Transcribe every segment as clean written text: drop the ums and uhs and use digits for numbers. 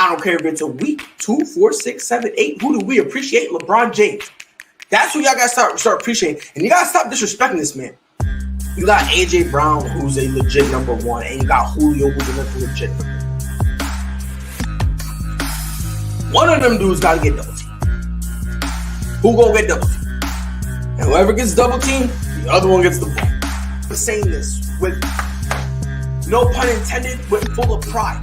I don't care if it's a week, 2, 4, 6, 7, 8. Who do we appreciate? LeBron James. That's who y'all got to start appreciating. And you got to stop disrespecting this man. You got A.J. Brown, who's a legit number one, and you got Julio, who's another legit number one. One of them dudes got to get double teamed. Who gonna get double teamed? And whoever gets double teamed, the other one gets the ball. I'm saying this with no pun intended, with full of pride.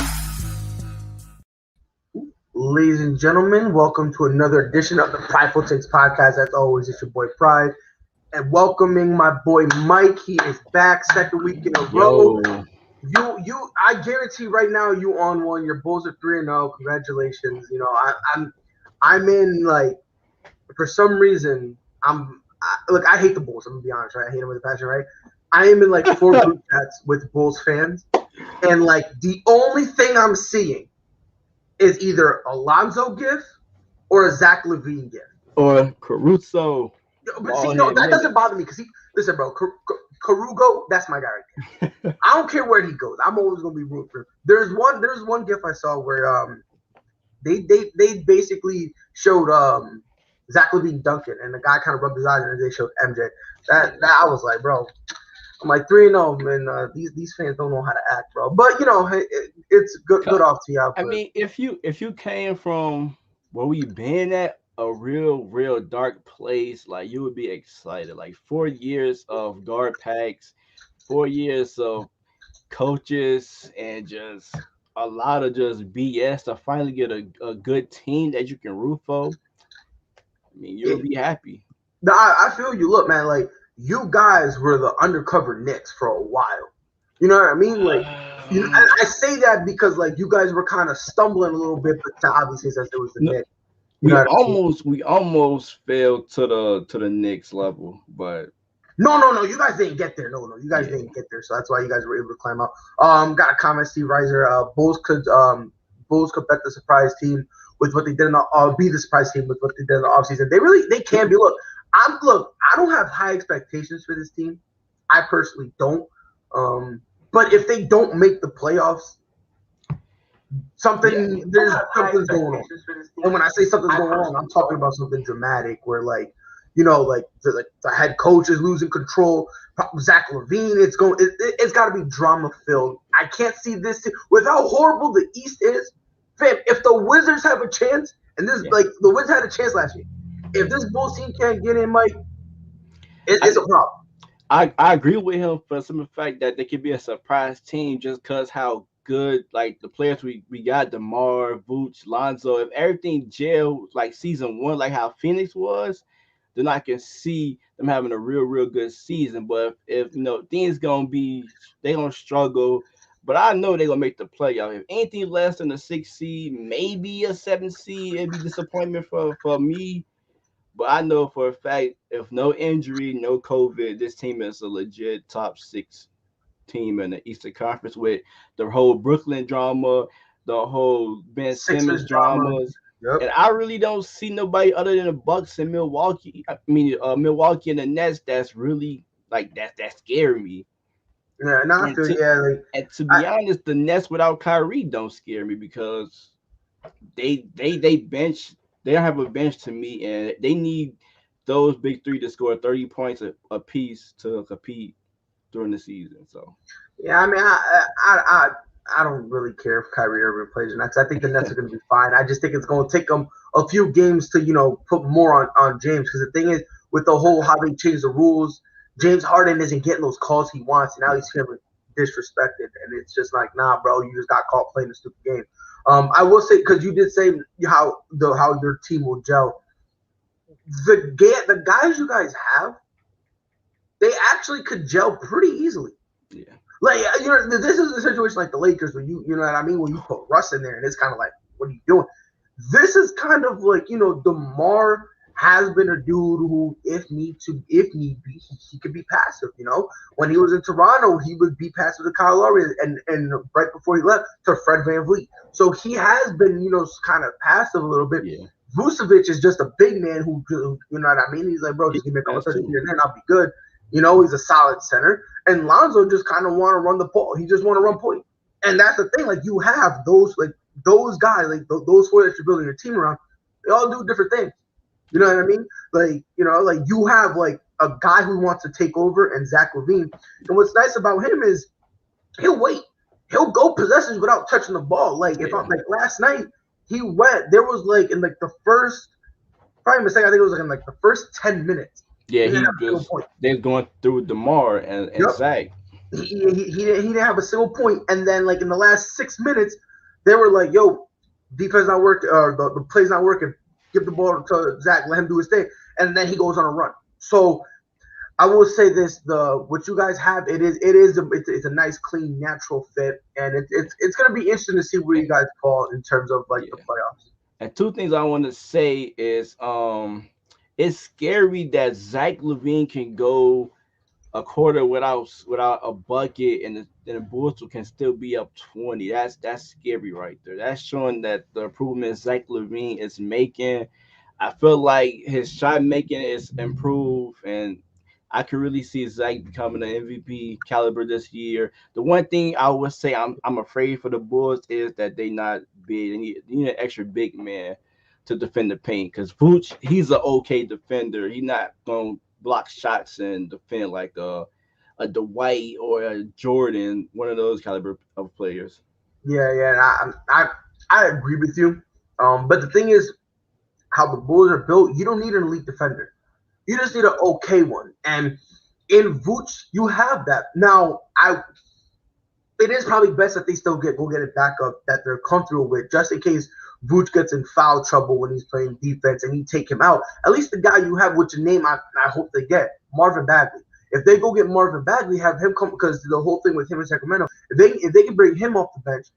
Ladies and gentlemen, welcome to another edition of the Prideful podcast. As always, it's your boy Pride. And welcoming my boy Mike. He is back, second week in a row. I guarantee right now you on one. Your Bulls are 3-0. Congratulations. You know, I'm in, like, for some reason, look, I hate the Bulls. I'm gonna be honest, right? I hate them with a passion, right? I am in like 4 group chats with Bulls fans, and like the only thing I'm seeing is either a Lonzo gif or a Zach LaVine gif or Caruso. But see, no, that doesn't bother me because listen, bro, Carugo, that's my guy right there. I don't care where he goes. I'm always gonna be rooting for him. There's one gif I saw where they basically showed Zach LaVine dunking, and the guy kind of rubbed his eyes, and they showed MJ. That I was like, bro, I'm like 3-0, man. These fans don't know how to act, bro. But you know, it's good off to y'all. I mean, if you came from where we been at, a real dark place, like you would be excited. Like 4 years of guard packs, 4 years of coaches, and just a lot of just BS to finally get a good team that you can root for. I mean, you'll be happy. No, I feel you. Look, man, like you guys were the undercover Knicks for a while. You know what I mean? Like, and I say that because like you guys were kind of stumbling a little bit, but obviously since it was the Knicks, we almost failed to the Knicks level, but no, you guys didn't get there. No, you guys didn't get there, so that's why you guys were able to climb up. Got a comment, Steve Reiser. Bulls could bet the surprise team with what they did be the surprise team with what they did in the offseason. They can be. Look, I don't have high expectations for this team. I personally don't. But if they don't make the playoffs, something's going on. And when I say something's going on, I'm talking about something dramatic where, like, you know, like the head coach is losing control. Zach LaVine, it's got to be drama filled. I can't see this with how horrible the East is. Fam, if the Wizards have a chance, and like the Wizards had a chance last year, if this Bulls team can't get in, Mike, it's a problem. I agree with him for some fact that they could be a surprise team just because how good, like, the players we got, DeMar, Vooch, Lonzo, if everything gelled like season 1, like how Phoenix was, then I can see them having a real good season. But if you know things they gonna struggle. But I know they're going to make the playoff. If anything less than a 6 seed, maybe a 7 seed, it'd be disappointment for me. But I know for a fact, if no injury, no COVID, this team is a legit top 6 team in the Eastern Conference with the whole Brooklyn drama, the whole Ben Simmons dramas. Yep. And I really don't see nobody other than the Bucks in Milwaukee. I mean, Milwaukee and the Nets that's really, like, that scare me. Yeah, and to be honest, the Nets without Kyrie don't scare me because they bench. They don't have a bench to me, and they need those big three to score 30 points a piece to compete during the season. So yeah, I mean, I don't really care if Kyrie Irving plays or not. I think the Nets are going to be fine. I just think it's going to take them a few games to put more on James, because the thing is with the whole how they changed the rules. James Harden isn't getting those calls he wants, and now he's feeling disrespected. And it's just like, nah, bro, you just got caught playing a stupid game. I will say, because you did say how your team will gel. The guys you guys have, they actually could gel pretty easily. Yeah. Like, this is a situation like the Lakers where you know what I mean, when you put Russ in there, and it's kind of like, what are you doing? This is kind of like, DeMar has been a dude who, if need be, he could be passive. When he was in Toronto, he would be passive to Kyle Lowry, and right before he left to Fred VanVleet. So he has been, kind of passive a little bit. Yeah. Vucevic is just a big man who, you know what I mean? He's like, bro, just give me a couple touches here and then I'll be good. He's a solid center. And Lonzo just kind of want to run the ball. He just want to run point. And that's the thing. Like, you have those, like, those guys, like those four that you're building your team around, they all do different things. You know what I mean? Like, like you have like a guy who wants to take over and Zach LaVine. And what's nice about him is he'll wait. He'll go possessions without touching the ball. Like if I'm like last night, he went. There was like in like the first, probably mistake. I think it was like in like the first 10 minutes. Yeah, they're going through DeMar and Zach. He didn't have a single point. And then like in the last 6 minutes, they were like, "Yo, defense not working, or the play's not working. Give the ball to Zach, let him do his thing." And then he goes on a run. So I will say this: what you guys have, it's a nice, clean, natural fit, and it's gonna be interesting to see where you guys fall in terms of like the playoffs. And two things I want to say is, it's scary that Zach LaVine can go a quarter without a bucket, and the Bulls can still be up 20. That's scary right there. That's showing that the improvement Zach LaVine is making. I feel like his shot making is improved, and I can really see Zach becoming an MVP caliber this year. The one thing I would say I'm afraid for the Bulls is that they not big. They need an extra big man to defend the paint, because Vooch, he's an okay defender. He's not going to block shots and defend like a Dwight or a Jordan, one of those caliber of players. Yeah, I agree with you. But the thing is, how the Bulls are built, you don't need an elite defender. You just need an okay one. And in Vooch, you have that. Now, it is probably best that they still go get it back up that they're comfortable with, just in case Vooch gets in foul trouble when he's playing defense and you take him out. At least the guy you have, which name I hope they get, Marvin Bagley. If they go get Marvin Bagley, have him come, because the whole thing with him in Sacramento, if they can bring him off the bench,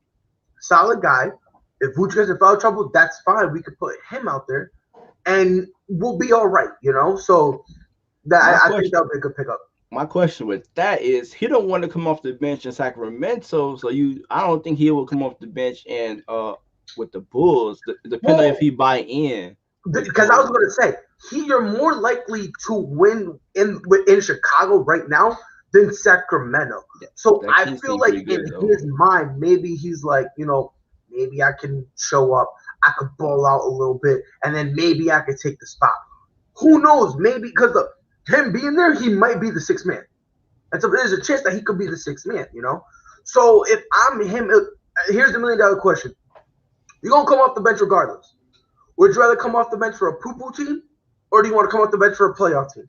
solid guy. If Vooch gets in foul trouble, that's fine. We could put him out there, and we'll be all right, So I think that would be a good pickup. My question with that is, he don't want to come off the bench in Sacramento, so I don't think he will come off the bench and with the Bulls, depending on if he buy in. Because I was going to say, you're more likely to win in Chicago right now than Sacramento. Yeah, so I feel like in his mind, maybe he's like, maybe I can show up, I could ball out a little bit, and then maybe I could take the spot. Who knows? Maybe because of him being there, he might be the sixth man. And so there's a chance that he could be the sixth man, So if I'm him, here's the $1 million question. You're going to come off the bench regardless. Would you rather come off the bench for a poo-poo team, or do you want to come off the bench for a playoff team?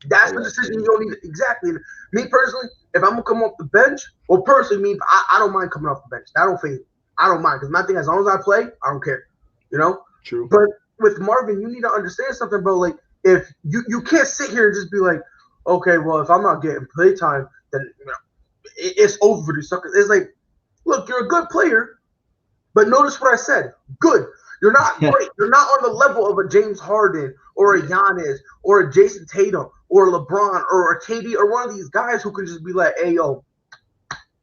That's the decision you don't need. Exactly. Me personally, if I'm going to come off the bench, well, personally, I don't mind coming off the bench. That don't phase me. I don't mind, because my thing, as long as I play, I don't care. True. But with Marvin, you need to understand something, bro. Like, if you can't sit here and just be like, okay, well, if I'm not getting playtime, then it's over for these suckers. It's like, look, you're a good player, but notice what I said. Good. You're not great. You're not on the level of a James Harden or a Giannis or a Jason Tatum or LeBron or a KD or one of these guys who can just be like, hey, yo,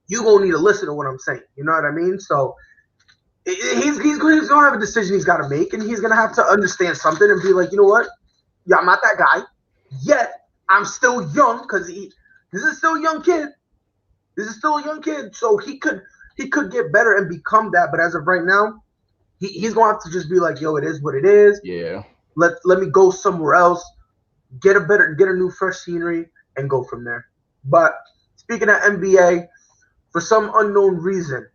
you gonna need to listen to what I'm saying. You know what I mean? So he's gonna have a decision he's got to make, and he's gonna have to understand something and be like, you know what? Yeah, I'm not that guy. Yet I'm still young, because this is still a young kid. This is still a young kid, so he could get better and become that. But as of right now, he's gonna have to just be like, yo, it is what it is. Yeah. Let me go somewhere else, get a new fresh scenery, and go from there. But speaking of NBA, for some unknown reason,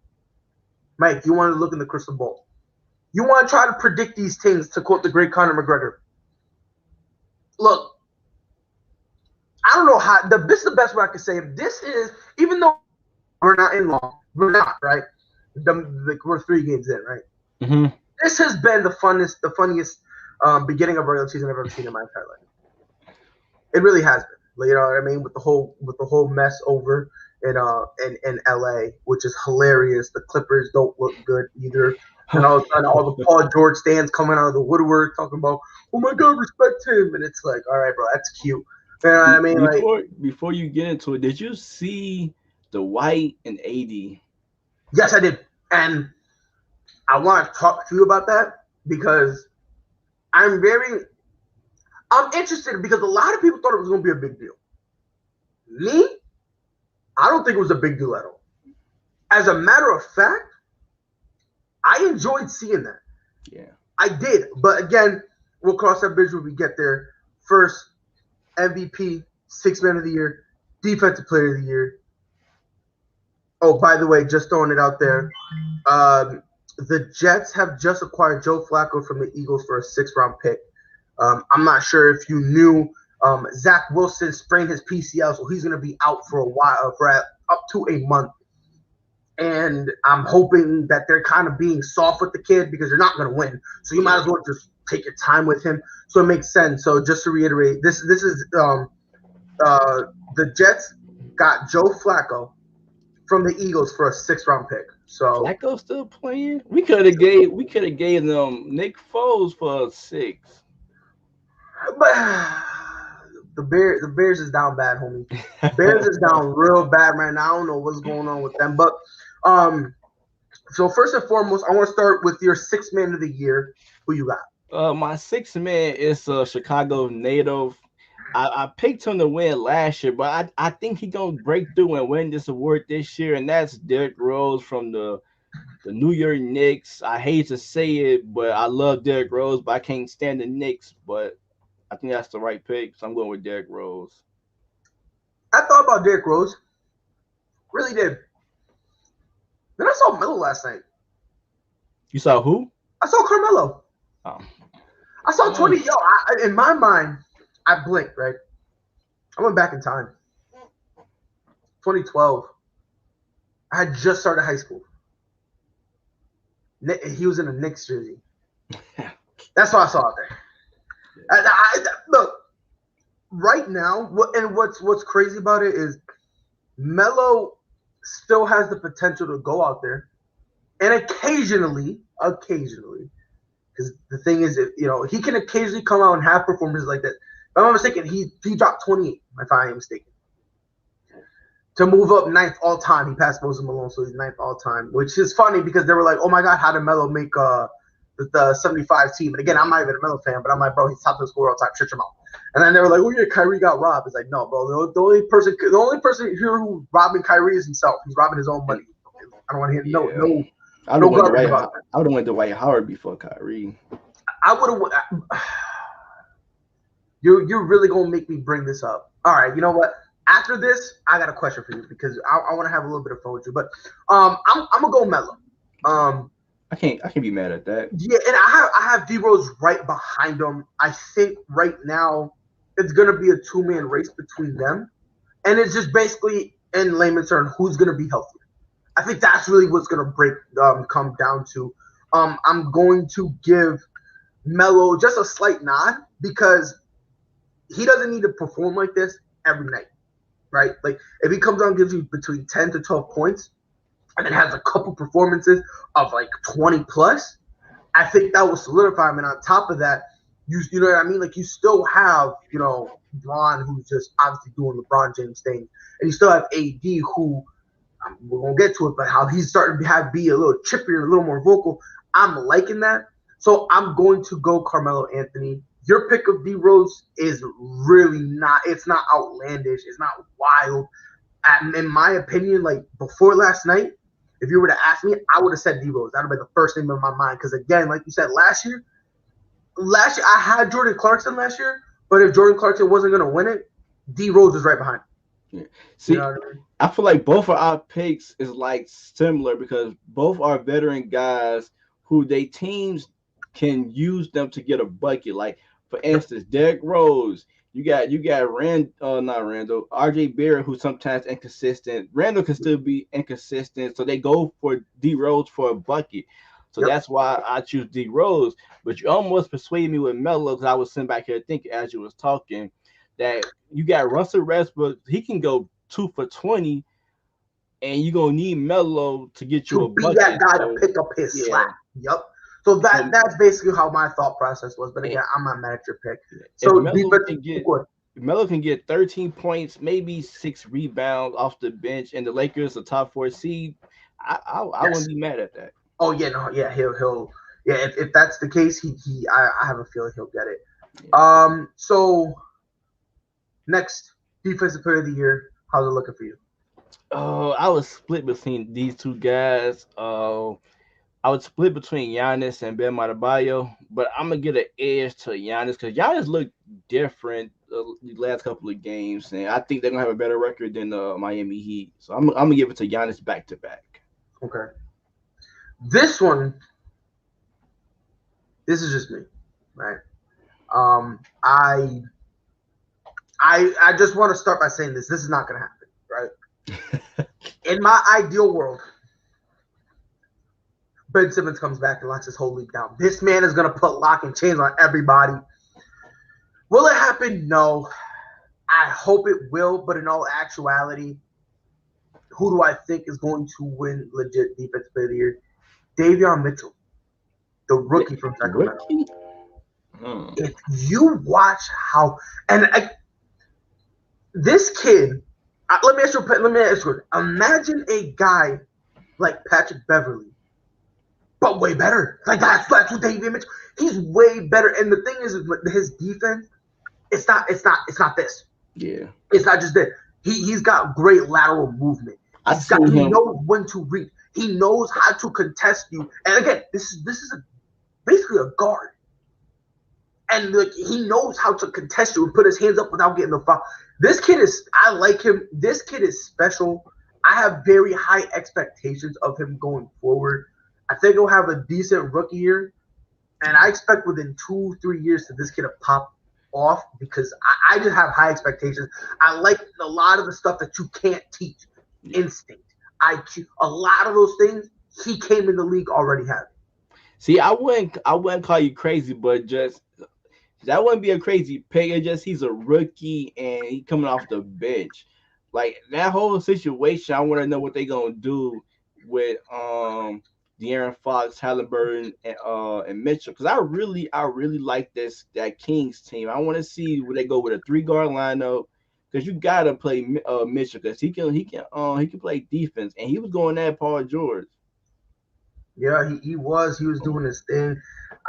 Mike, you want to look in the crystal ball. You want to try to predict these things, to quote the great Conor McGregor. Look, I don't know how. This is the best way I can say it. This is, even though we're not in long, we're not, right? We're 3 games in, right? Mm-hmm. This has been the funniest beginning of regular season I've ever seen in my entire life. It really has been. You know what I mean? With the whole mess over in LA, which is hilarious. The Clippers don't look good either. And all of a sudden, all the Paul George stands coming out of the woodwork talking about, oh my God, respect him. And it's like, all right, bro, that's cute. You know what I mean? Before you get into it, did you see the White and AD? Yes, I did. And I want to talk to you about that, because I'm interested, because a lot of people thought it was going to be a big deal. Me, I don't think it was a big deal at all. As a matter of fact, I enjoyed seeing that. Yeah. I did. But again, we'll cross that bridge when we get there. First, MVP, Sixth Man of the Year, Defensive Player of the Year. Oh, by the way, just throwing it out there. The Jets have just acquired Joe Flacco from the Eagles for a 6th-round pick. I'm not sure if you knew Zach Wilson sprained his PCL, so he's going to be out for a while, for up to a month. And I'm hoping that they're kind of being soft with the kid because they're not going to win. So you might as well just take your time with him. So it makes sense. So just to reiterate, this is the Jets got Joe Flacco from the Eagles for a 6th-round pick. So Flacco still playing? We could have gave them Nick Foles for 6. but the Bears is down bad, homie. Bears is down real bad right now. I don't know what's going on with them. But so first and foremost, I want to start with your 6th Man of the Year. Who you got? My 6th man is a Chicago native. I picked him to win last year, but I think he's gonna break through and win this award this year, and that's Derrick Rose from the New York Knicks. I hate to say it, but I love Derrick Rose, but I can't stand the Knicks. But I think that's the right pick, so I'm going with Derrick Rose. I thought about Derrick Rose. Really did. Then I saw Melo last night. You saw who? I saw Carmelo. Oh. I saw 20. Yo, in my mind, I blinked, right? I went back in time. 2012. I had just started high school. He was in a Knicks jersey. That's what I saw out there. Look, right now, what's crazy about it is Melo still has the potential to go out there, and occasionally, because the thing is, he can occasionally come out and have performances like that. If I'm not mistaken, he dropped 28, if I am mistaken. To move up 9th all time, he passed Moses Malone, so he's 9th all time, which is funny because they were like, "Oh my God, how did Melo make the 75 team?" And again, I'm not even a Melo fan, but I'm like, "Bro, he's top of the scorer all time. Shut your mouth." And then they were like, "Oh yeah, Kyrie got robbed." It's like, no, bro. The only person here who's robbing Kyrie is himself. He's robbing his own money. I don't want to hear no. I would have went to Dwight Howard before Kyrie. I would have. You're really gonna make me bring this up. All right, you know what? After this, I got a question for you because I want to have a little bit of fun with you. But I'm gonna go Melo. I can't be mad at that. Yeah, and I have D Rose right behind him. I think right now it's gonna be a 2-man race between them, and it's just basically in layman's terms who's gonna be healthier. I think that's really what's gonna come down to. I'm going to give Melo just a slight nod because he doesn't need to perform like this every night, right? Like if he comes out and gives you between 10 to 12 points and then has a couple performances of like 20 plus, I think that will solidify him. And on top of that, you know what I mean? Like you still have, Bron, who's just obviously doing LeBron James thing, and you still have AD, who we're gonna get to it, but how he's starting to be a little chippier, a little more vocal. I'm liking that. So I'm going to go Carmelo Anthony. Your pick of D Rose is really it's not outlandish. It's not wild. In my opinion, like before last night, if you were to ask me, I would have said D Rose. That would have been the first name in my mind. Because again, like you said, last year I had Jordan Clarkson last year, but if Jordan Clarkson wasn't going to win it, D Rose is right behind him. Yeah. See, you know what I mean? I feel like both of our picks is like similar because both are veteran guys who they teams can use them to get a bucket. Like for instance, Derrick Rose, you got not Randall, RJ Barrett, who's sometimes inconsistent. Randall can still be inconsistent, so they go for D Rose for a bucket. So that's why I choose D Rose. But you almost persuaded me with Melo because I was sitting back here thinking as you was talking that you got Russell Westbrook, he can go 2 for 20, and you're gonna need Melo to get you a bucket. That guy to pick up his slack. Yep. So that's basically how my thought process was. But again, I'm not mad at your pick. So Melo can get 13 points, maybe 6 rebounds off the bench, and the Lakers a top 4 seed. I wouldn't be mad at that. Oh yeah, no, yeah, he'll if that's the case, I have a feeling he'll get it. Yeah. So next defensive player of the year, how's it looking for you? I was split between these two guys. I would split between Giannis and Ben Adebayo, but I'm gonna get an edge to Giannis because Giannis looked different the last couple of games, and I think they're gonna have a better record than the Miami Heat. So I'm gonna give it to Giannis back to back. Okay. This one, this is just me, right? I just want to start by saying this. This is not gonna happen, right? In my ideal world, Ben Simmons comes back and locks his whole league down. This man is going to put lock and chains on everybody. Will it happen? No. I hope it will, but in all actuality, who do I think is going to win legit Defensive Player of the Year? Davion Mitchell, the rookie from Sacramento. If you watch how – this kid – let me ask you – imagine a guy like Patrick Beverly, but way better. Like that's what Davion Mitchell. He's way better. And the thing is, his defense, it's not this. Yeah. It's not just that. He's got great lateral movement. He knows when to reach. He knows how to contest you. And again, this is basically a guard. And like he knows how to contest you and put his hands up without getting the foul. I like him. This kid is special. I have very high expectations of him going forward. I think he'll have a decent rookie year, and I expect within 2-3 years that this kid will pop off because I just have high expectations. I like a lot of the stuff that you can't teach. Instinct, IQ, a lot of those things he came in the league already having. See, I wouldn't call you crazy, but just that wouldn't be a crazy pick. It's just he's a rookie and he coming off the bench. Like that whole situation, I want to know what they're gonna do with De'Aaron Fox, Halliburton, and Mitchell, because I really like that Kings team. I want to see where they go with a 3-guard lineup, because you gotta play Mitchell, because he can play defense, and he was going at Paul George. Yeah, he was doing his thing.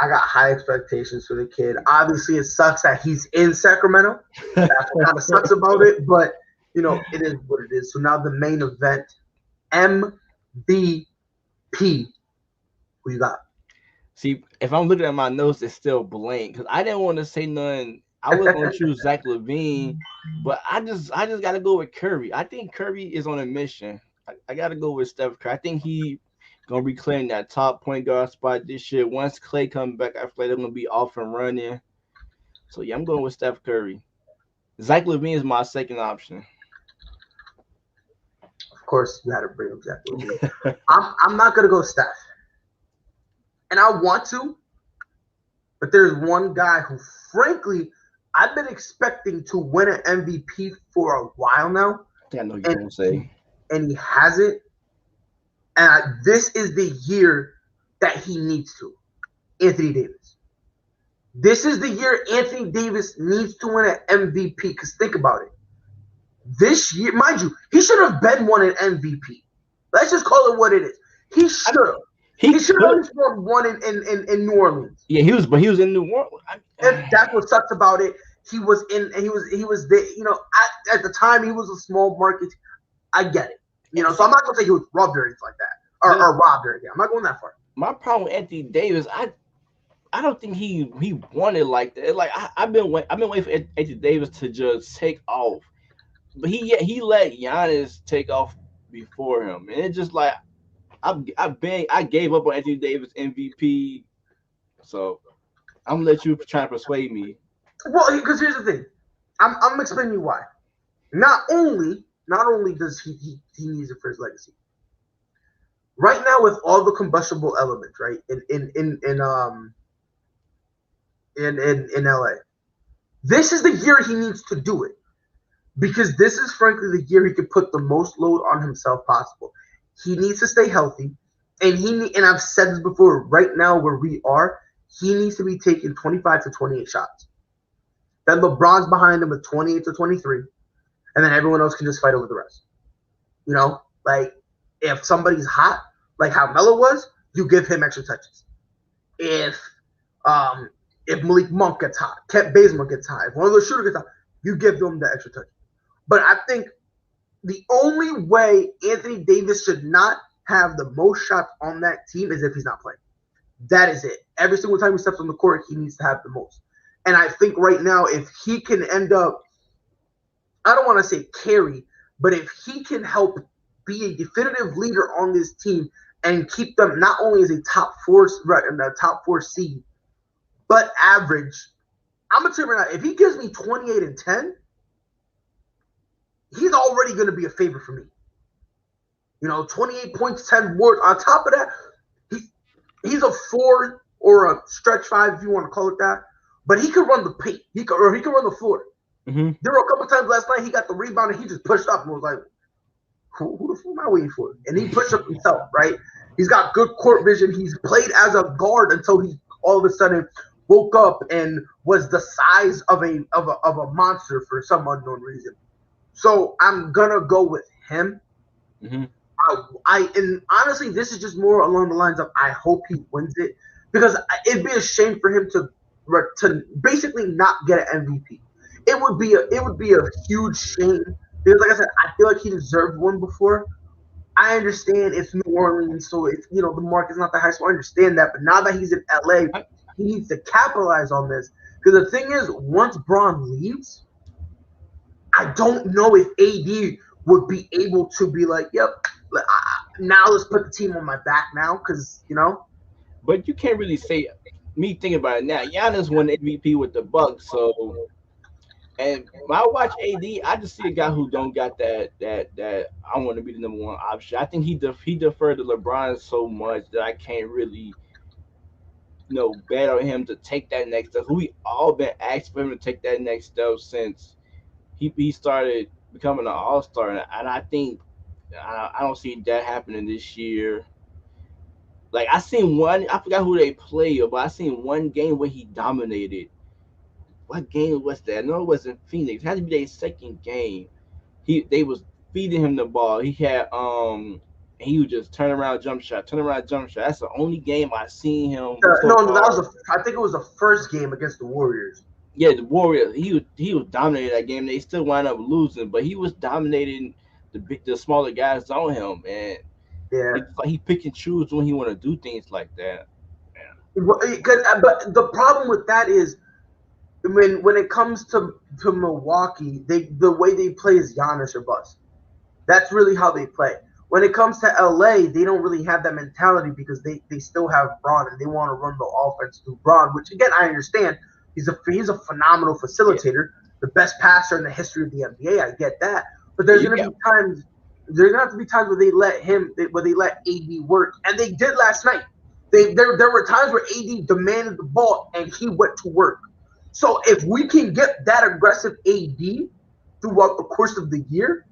I got high expectations for the kid. Obviously, it sucks that he's in Sacramento. That's what kind of sucks about it, but it is what it is. So now the main event, MVP. Who you got? See, if I'm looking at my notes, it's still blank because I didn't want to say nothing. I was going to choose Zach LaVine, but I just got to go with Curry. I think Curry is on a mission. I got to go with Steph Curry. I think he going to reclaim that top point guard spot this year. Once Clay comes back, I feel like they're going to be off and running. So, yeah, I'm going with Steph Curry. Zach LaVine is my second option. Of course, you had to bring up Zach LaVine. I'm not going to go Steph. And I want to, but there's one guy who, frankly, I've been expecting to win an MVP for a while now. I think I know what you're going to say. And he hasn't. And this is the year that he needs to. Anthony Davis. This is the year Anthony Davis needs to win an MVP. Because think about it. This year, mind you, he should have been won an MVP. Let's just call it what it is. He should have. He should have only scored one in New Orleans. Yeah, he was in New Orleans. And that's what sucks about it. He was there. At the time, he was a small market. I get it. So I'm not gonna say he was robbed or anything like that, or robbed or anything. I'm not going that far. My problem with Anthony Davis, I don't think he wanted like that. Like I've been waiting for Anthony Davis to just take off, but he let Giannis take off before him, and it's just like. I gave up on Anthony Davis MVP, so I'm gonna let you try to persuade me. Well, because here's the thing, I'm explaining you why. Not only does he needs it for his legacy. Right now, with all the combustible elements, right in LA, this is the year he needs to do it, because this is frankly the year he could put the most load on himself possible. He needs to stay healthy, and I've said this before. Right now, where we are, he needs to be taking 25 to 28 shots. Then LeBron's behind him with 28 to 23, and then everyone else can just fight over the rest. Like if somebody's hot, like how Melo was, you give him extra touches. If Malik Monk gets hot, Kent Bazemore gets hot, if one of those shooters gets hot, you give them the extra touches. But I think the only way Anthony Davis should not have the most shots on that team is if he's not playing. That is it. Every single time he steps on the court, he needs to have the most. And I think right now, if he can end up, I don't want to say carry, but if he can help be a definitive leader on this team and keep them not only as a top four seed, but average. I'm gonna tell you right now, if he gives me 28 and 10, he's already gonna be a favorite for me. 28 points, 10 boards. On top of that, he's a 4 or a stretch 5 if you want to call it that. But he can run the paint. He can run the floor. Mm-hmm. There were a couple times last night he got the rebound and he just pushed up and was like, who the fuck am I waiting for? And he pushed up himself, right? He's got good court vision. He's played as a guard until he all of a sudden woke up and was the size of a monster for some unknown reason. So I'm gonna go with him. Mm-hmm. And honestly, this is just more along the lines of I hope he wins it, because it'd be a shame for him to basically not get an MVP. It would be a huge shame, because like I said, I feel like he deserved one before. I understand it's New Orleans, so it's the market's not that high, so I understand that. But now that he's in LA, he needs to capitalize on this, because the thing is, once Braun leaves, I don't know if AD would be able to be like, yep, now let's put the team on my back now, because But you can't really say. Me thinking about it now, Giannis won MVP with the Bucks, so. And when I watch AD, I just see a guy who don't got that I want to be the number one option. I think he deferred to LeBron so much that I can't really bet on him to take that next step. We all been asking for him to take that next step since he started becoming an all-star, and I think I don't see that happening this year. Like I forgot who they played, but I seen one game where he dominated. What game was that? I know it wasn't Phoenix. It had to be their second game. They was feeding him the ball. He had and he would just turn around jump shot. That's the only game I seen him. I think it was the first game against the Warriors. Yeah, the Warriors. He was dominating that game. They still wound up losing, but he was dominating the smaller guys on him, and he pick and choose when he want to do things like that. Yeah. But the problem with that is, when it comes to Milwaukee, the way they play is Giannis or bust. That's really how they play. When it comes to LA, they don't really have that mentality, because they still have Braun and they want to run the offense through Braun, which again I understand. He's a phenomenal facilitator, the best passer in the history of the NBA. I get that, but there's gonna have to be times where they let AD work, and they did last night. There were times where AD demanded the ball and he went to work. So if we can get that aggressive AD throughout the course of the year,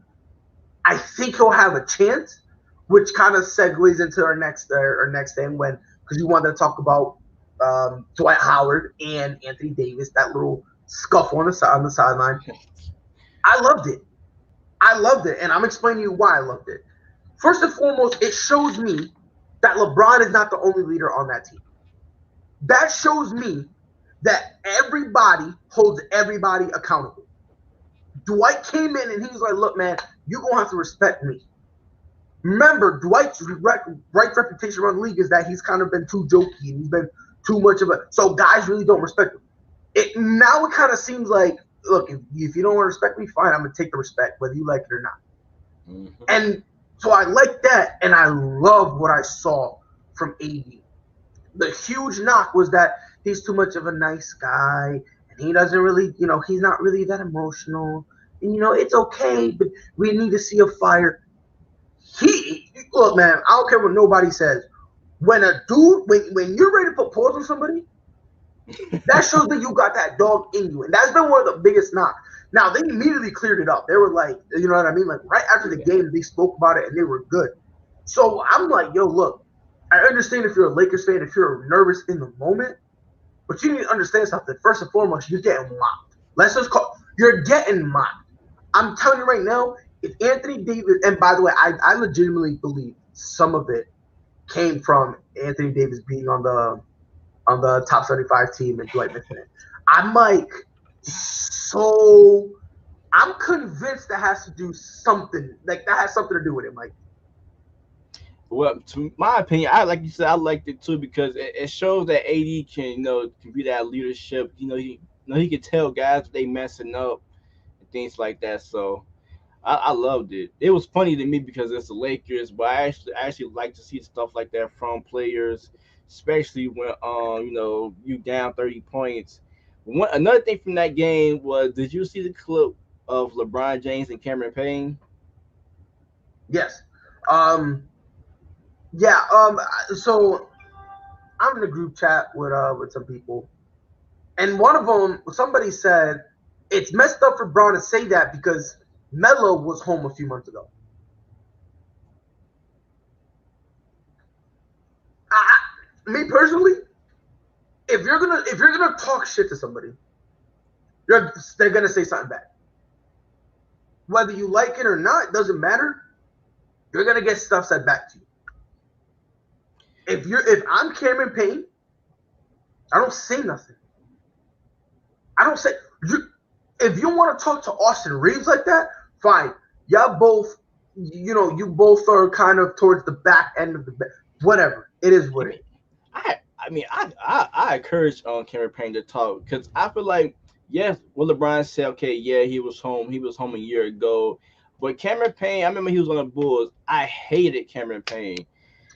I think he'll have a chance, which kind of segues into our next thing, because you wanted to talk about Dwight Howard and Anthony Davis, that little scuffle on the sideline. I loved it, and I'm explaining to you why I loved it. First and foremost, it shows me that LeBron is not the only leader on that team. That shows me that everybody holds everybody accountable. Dwight came in and he was like, look, man, you're going to have to respect me. Remember, Dwight's reputation around the league is that he's kind of been too jokey and he's been too much of a... So guys really don't respect him. Now it kind of seems like, look, if you don't want to respect me, fine, I'm going to take the respect, whether you like it or not. Mm-hmm. And so I like that, and I love what I saw from AD. The huge knock was that he's too much of a nice guy, and he doesn't really, he's not really that emotional. And, it's okay, but we need to see a fire. Look, man, I don't care what nobody says. When a dude, when you're ready to put pause on somebody, that shows that you got that dog in you. And that's been one of the biggest knocks. Now, they immediately cleared it up. They were like, you know what I mean? Like, right after the game, they spoke about it, and they were good. So I'm like, yo, look, I understand if you're a Lakers fan, if you're nervous in the moment, but you need to understand something. First and foremost, you're getting mocked. You're getting mocked. I'm telling you right now, if Anthony Davis, and by the way, I legitimately believe some of it came from Anthony Davis being on the top 75 team and Dwight missing it. I'm convinced that has to do something, like that has something to do with it, Mike. Well, to my opinion, I like you said, I liked it too because it shows that AD can be that leadership. He can tell guys they messing up and things like that. So I loved it. It was funny to me because it's the Lakers, but I actually like to see stuff like that from players, especially when you down 30 points. Another thing from that game was, did you see the clip of LeBron James and Cameron Payne? Yes. Yeah. So I'm in a group chat with some people, and one of them, somebody said it's messed up for Braun to say that because Melo was home a few months ago. Me personally, if you're gonna talk shit to somebody, they're gonna say something bad. Whether you like it or not, doesn't matter. You're gonna get stuff said back to you. If I'm Cameron Payne, I don't say nothing. I don't say if you want to talk to Austin Reeves like that, fine. Y'all both, you both are kind of towards the back end of the whatever. It is what it is. I encourage Cameron Payne to talk because I feel like, yes, well, LeBron said, okay, yeah, he was home a year ago, but Cameron Payne, I remember he was on the Bulls. I hated Cameron Payne.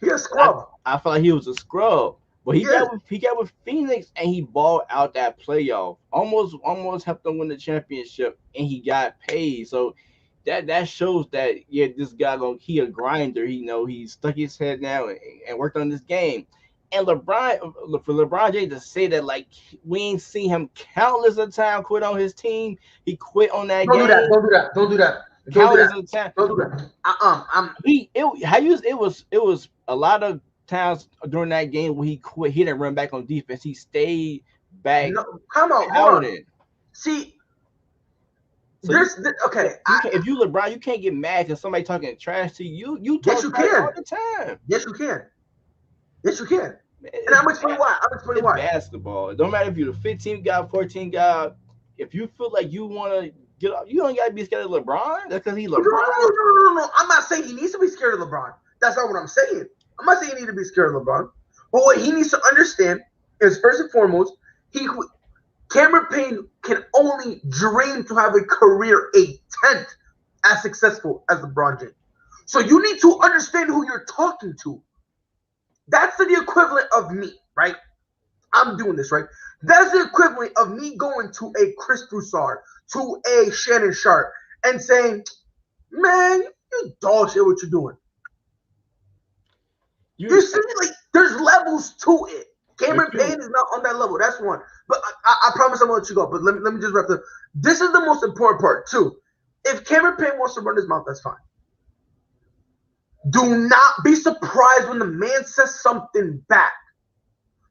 He a scrub. I felt like he was a scrub. But he got with Phoenix and he balled out that playoff. Almost helped them win the championship and he got paid. So that shows that, yeah, this guy he a grinder. He stuck his head now and worked on this game. And for LeBron James to say that, like, we ain't seen him countless of time quit on his team. He quit on that game. Don't do that. Countless of time. Don't do that. It was a lot of times during that game when he quit. He didn't run back on defense. He stayed back. No, come on, hold on. See, so okay. If you LeBron, you can't get mad because somebody talking trash to you. You talk trash all the time. Yes, you can. And I'm explaining why. Basketball. It don't matter if you're the 15 guy, 14 guy. If you feel like you want to get up, you don't got to be scared of LeBron. That's because he's LeBron. No. I'm not saying he needs to be scared of LeBron. That's not what I'm saying. I'm not saying he needs to be scared of LeBron. But what he needs to understand is, first and foremost, Cameron Payne can only dream to have a career 8/10 as successful as LeBron James. So you need to understand who you're talking to. That's the equivalent of me, right? I'm doing this, right? That's the equivalent of me going to a Chris Broussard, to a Shannon Sharp, and saying, man, you dog shit what you're doing. You see, like, there's levels to it. Cameron Payne is not on that level. That's one. But I promise I'm going to let you go. But let me just wrap this. This is the most important part, too. If Cameron Payne wants to run his mouth, that's fine. Do not be surprised when the man says something back.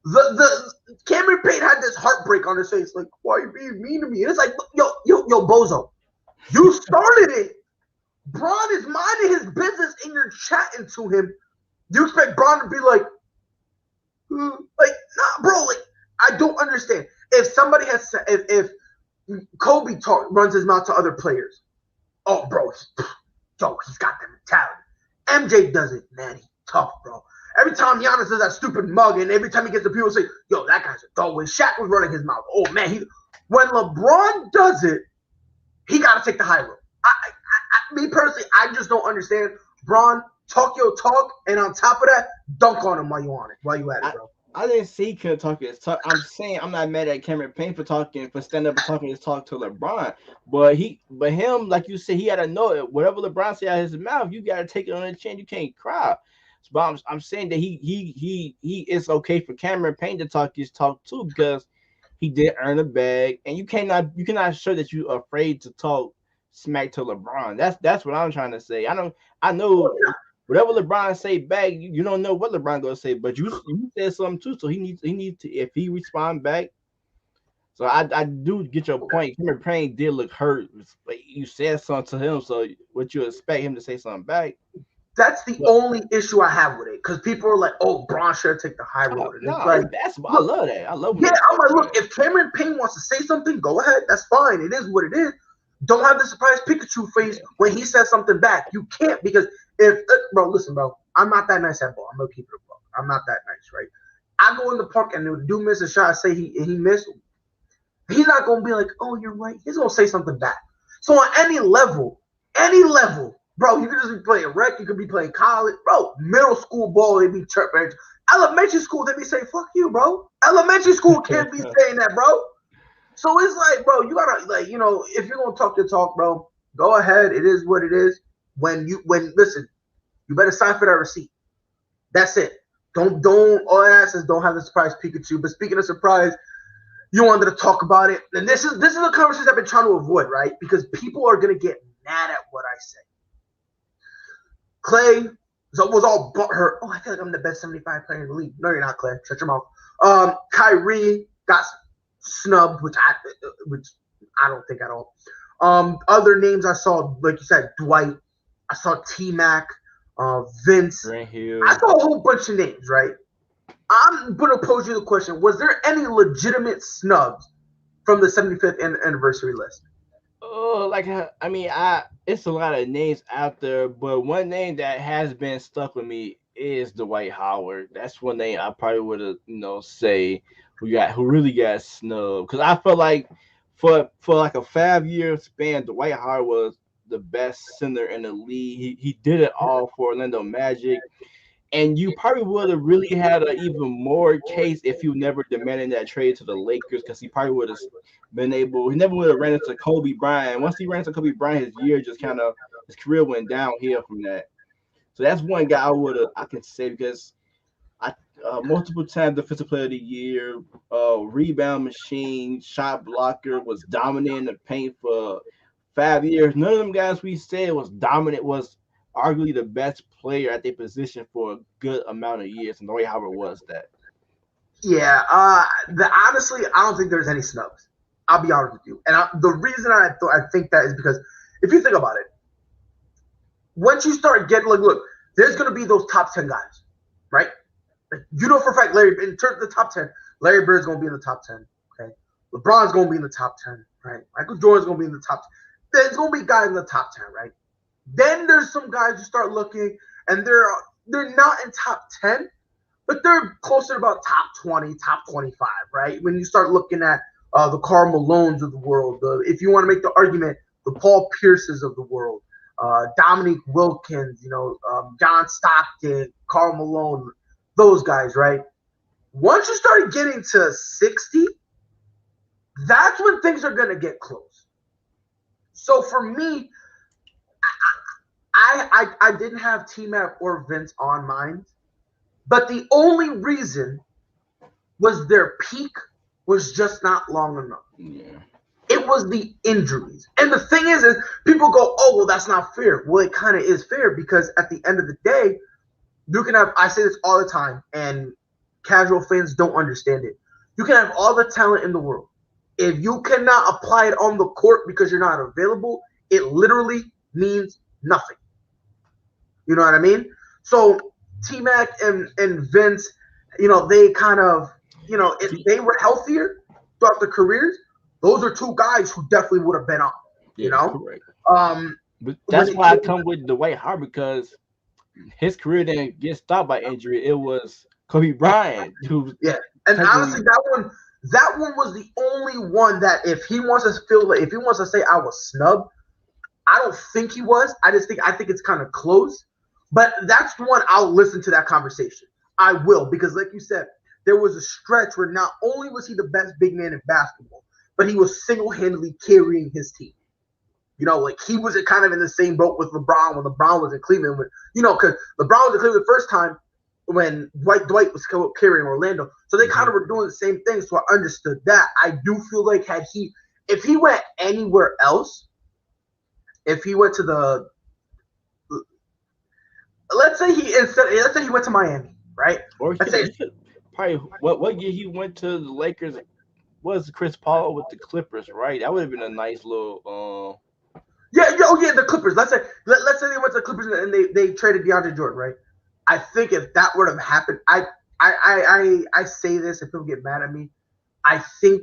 The Cameron Payne had this heartbreak on his face, like, why are you being mean to me? And it's like, yo, bozo, you started it. Braun is minding his business and you're chatting to him. You expect Braun to be like, nah, bro, like, I don't understand. If somebody has said, if Kobe runs his mouth to other players, oh, bro, he's got that mentality. MJ does it, man. He's tough, bro. Every time Giannis does that stupid mug, and every time he gets the people say, yo, that guy's a dog. When Shaq was running his mouth, oh, man. When LeBron does it, he got to take the high road. Me personally, I just don't understand. Braun, talk your talk, and on top of that, dunk on him while you at it, bro. I didn't say he couldn't talk his talk. I'm saying I'm not mad at Cameron Payne for standing up and talking his talk to LeBron. But him, like you said, he had to know it. Whatever LeBron said out of his mouth, you got to take it on the chin. You can't cry. But I'm saying that he it's okay for Cameron Payne to talk his talk too, because he did earn a bag, and you cannot show that you're afraid to talk smack to LeBron. That's what I'm trying to say. I know whatever LeBron say back, you don't know what LeBron gonna say, but you said something too, so he needs to, if he respond back. So I do get your point. Cameron Payne did look hurt. You said something to him, so what you expect him to say something back? That's the only issue I have with it, because people are like, "Oh, Braun should take the high road." No, like, I love that. I love. Yeah, I'm like, look, if Cameron Payne wants to say something, go ahead. That's fine. It is what it is. Don't have the surprise Pikachu face when he says something back. You can't, because Bro, listen, bro, I'm not that nice at ball. I'm gonna keep it a ball. I'm not that nice, right? I go in the park and the dude miss a shot. Say he missed. He's not gonna be like, "Oh, you're right." He's gonna say something back. So on any level, bro, you could just be playing rec. You could be playing college, bro. Middle school ball, they be chirping. Elementary school, they be saying, "Fuck you, bro." Elementary school can't be saying that, bro. So it's like, bro, you gotta like, if you're gonna talk your talk, bro, go ahead. It is what it is. When listen, you better sign for that receipt. That's it. Don't all that says don't have the surprise Pikachu. But speaking of surprise, you wanted to talk about it, and this is a conversation I've been trying to avoid, right? Because people are gonna get mad at what I say. Clay was all butthurt. Oh, I feel like I'm the best 75 player in the league. No, you're not, Clay. Shut your mouth. Kyrie got snubbed, which I don't think at all. Other names I saw, like you said, Dwight. I saw T-Mac, Vince. I saw a whole bunch of names, right? I'm going to pose you the question. Was there any legitimate snubs from the 75th anniversary list? Oh, it's a lot of names out there, but one name that has been stuck with me is Dwight Howard. That's one name I probably would have, say who really got snubbed. Because I felt like for like a 5-year span, Dwight Howard was the best center in the league. He did it all for Orlando Magic. And you probably would have really had an even more case if you never demanded that trade to the Lakers, because he probably would have been able. He never would have ran into Kobe Bryant. Once he ran into Kobe Bryant, his career went downhill from that. So that's one guy I can say, because multiple times defensive player of the year, rebound machine, shot blocker, was dominant in the paint for 5 years. None of them guys we said was dominant, was arguably the best player at their position for a good amount of years, and Dwight Howard was that. Yeah, honestly, I don't think there's any snubs. I'll be honest with you, and the reason I think that is because if you think about it, once you start getting look, there's gonna be those top 10 guys, right? You know for a fact, Larry, in terms of the top 10, Larry Bird's gonna be in the top 10. Okay, LeBron's gonna be in the top 10, right? Michael Jordan's gonna be in the top 10. There's gonna be guys in the top 10, right? Then there's some guys you start looking, and they're not in top 10, but they're closer to about top 20, top 25, right? When you start looking at the Karl Malones of the world, if you want to make the argument, the Paul Pierces of the world, Dominique Wilkins, John Stockton, Karl Malone, those guys, right? Once you start getting to 60, that's when things are going to get close. So for me, I didn't have T-Mac or Vince on mine, but the only reason was their peak was just not long enough. Yeah. It was the injuries. And the thing is people go, oh, well, that's not fair. Well, it kind of is fair, because at the end of the day, you can have, I say this all the time, and casual fans don't understand it. You can have all the talent in the world. If you cannot apply it on the court because you're not available, it literally means nothing. You know what I mean? So T-Mac and Vince, they kind of, if they were healthier throughout their careers, those are two guys who definitely would have been on. Correct. But that's why I come with Dwight Howard, because his career didn't get stopped by injury. It was Kobe Bryant who. Yeah, and honestly, that one was the only one that if he wants to say I was snubbed, I don't think he was. I think it's kind of close. But that's the one I'll listen to that conversation. I will, because like you said, there was a stretch where not only was he the best big man in basketball, but he was single-handedly carrying his team. Like he was kind of in the same boat with LeBron when LeBron was in Cleveland. Because LeBron was in Cleveland the first time when Dwight was carrying Orlando. So they kind of were doing the same thing. So I understood that. I do feel like if he went anywhere else, if he went to let's say he went to Miami, right? Or probably what year he went to the Lakers was Chris Paul with the Clippers, right? That would have been a nice little. Yeah, the Clippers. Let's say they went to the Clippers and they traded DeAndre Jordan, right? I think if that would have happened, I say this and people get mad at me. I think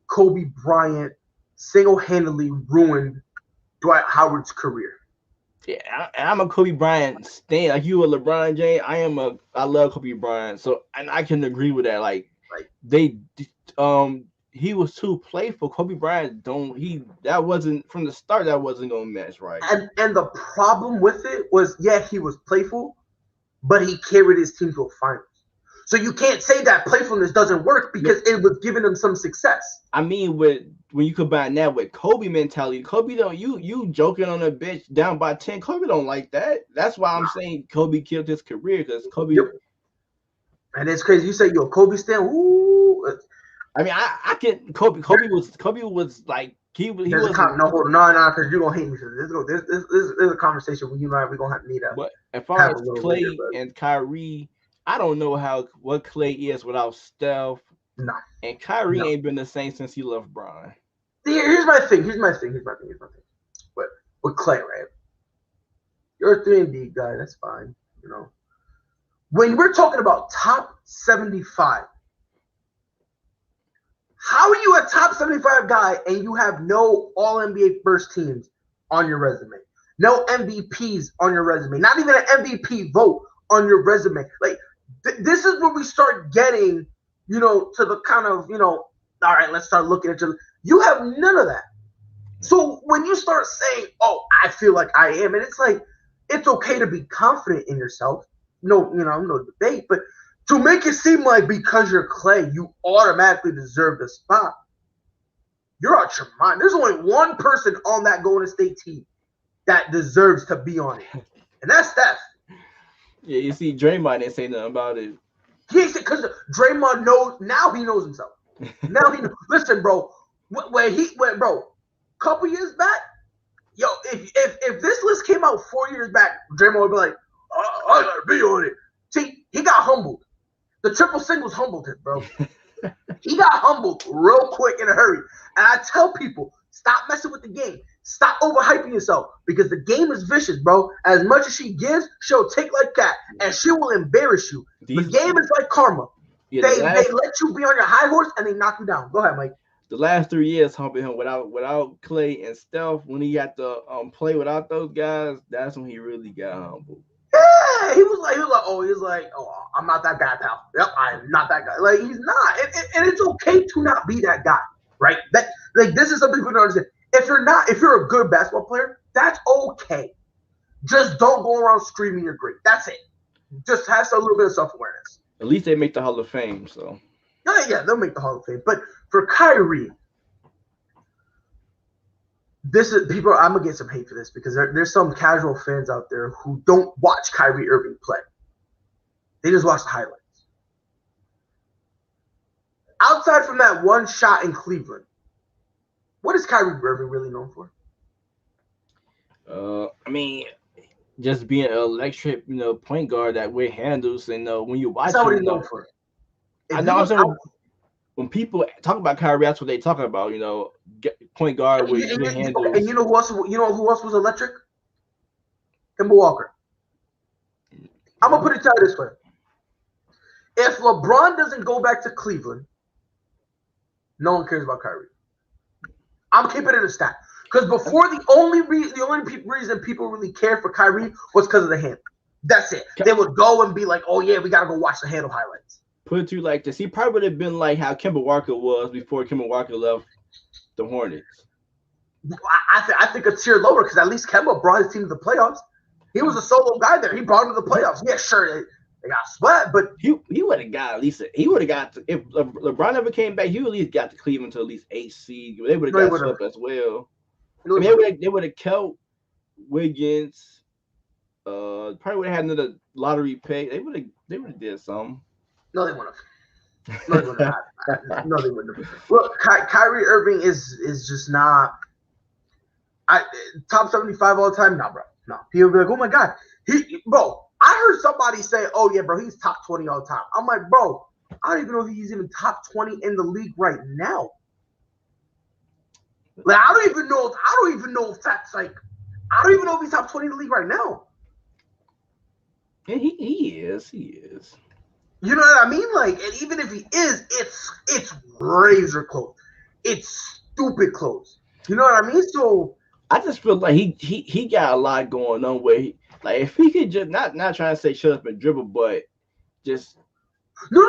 Kobe Bryant single-handedly ruined Dwight Howard's career. Yeah, I'm a Kobe Bryant stan. Like you a LeBron James, I love Kobe Bryant. So and I can agree with that. Like Like, they he was too playful. Kobe Bryant don't he that wasn't from the start that wasn't gonna match right. and the problem with it was, yeah, he was playful, but he carried his team to a finals. So you can't say that playfulness doesn't work because it was giving him some success. I mean, when you combine that with Kobe mentality, Kobe don't you joking on a bitch down by 10. Kobe don't like that. That's why I'm saying Kobe killed his career because Kobe. Yep. And it's crazy. You say you're a Kobe stan. Ooh. I mean, I can Kobe was like he was. No, because you're gonna hate me for this. This is a conversation when you and I we're gonna have to meet up. But as far as Clay and Kyrie, I don't know what Clay is without Steph. No. And Kyrie ain't been the same since he left Bron. Here's my thing. But with Clay, right? You're a 3-and-D guy. That's fine. You know, when we're talking about top 75, how are you a top 75 guy and you have no All-NBA first teams on your resume? No MVPs on your resume? Not even an MVP vote on your resume? Like, this is where we start getting, you know, to the kind of, you know, all right, let's start looking at you. You have none of that. So when you start saying, oh, I feel like I am, and it's like, it's okay to be confident in yourself. No debate, but to make it seem like because you're Clay, you automatically deserve the spot, you're out your mind. There's only one person on that Golden State team that deserves to be on it, and that's Steph. Yeah, you see, Draymond didn't say nothing about it. He said because Draymond knows now. He knows himself. Now he knows. Listen, bro. When he went, bro, couple years back, yo, if this list came out 4 years back, Draymond would be like, oh, I gotta be on it. See, he got humbled. The triple singles humbled him, bro. He got humbled real quick in a hurry. And I tell people, stop messing with the game. Stop overhyping yourself because the game is vicious, bro. As much as she gives, she'll take like that, and she will embarrass you. The game is like karma. Yeah, they let you be on your high horse and they knock you down. Go ahead, Mike. The last 3 years humping him without Clay and Steph, when he got to play without those guys, that's when he really got humbled. Yeah, he was like, oh, I'm not that guy, pal. Yep, I'm not that guy. Like, he's not, and it's okay to not be that guy, right? That, like, this is something people don't understand. If you're a good basketball player, that's okay. Just don't go around screaming you're great. That's it. Just have a little bit of self-awareness. At least they make the Hall of Fame, so. Yeah, they'll make the Hall of Fame. But for Kyrie, this is people. I'm gonna get some hate for this because there's some casual fans out there who don't watch Kyrie Irving play. They just watch the highlights. Outside from that one shot in Cleveland, what is Kyrie Irving really known for? I mean, just being an electric, point guard that way handles, and when you watch that's what he's known for. I know. I'm saying when people talk about Kyrie, that's what they talking about. Point guard with handles. And you know who else was electric? Kemba Walker. I'm gonna put it to you this way: if LeBron doesn't go back to Cleveland, no one cares about Kyrie. I'm keeping it a stat because before the only reason people really cared for Kyrie was because of the handle. That's it. They would go and be like, "Oh yeah, we gotta go watch the handle highlights." Put it to you like this: he probably would have been like how Kemba Walker was before Kemba Walker left the Hornets. I think a tier lower because at least Kemba brought his team to the playoffs. He was a solo guy there. He brought him to the playoffs. Yeah, sure, they got swept, but he would have got at least if LeBron never came back, he would at least got to Cleveland to at least 8 seed. They would have got swept as well. I mean, they would have kept Wiggins. Probably would have had another lottery pick. They would have did something. No, they wouldn't have. No, they wouldn't have. Look, Kyrie Irving is just not top 75 all the time. No, bro. No. People be like, oh my God. I heard somebody say, oh yeah, bro, he's top 20 all the time. I'm like, bro, I don't even know if he's even top 20 in the league right now. Like, I don't even know if that's like, I don't even know if he's top 20 in the league right now. And he is. You know what I mean? Like, and even if he is, it's razor close. It's stupid close. You know what I mean? So I just feel like he got a lot going on where like if he could just not trying to say shut up and dribble, but just No.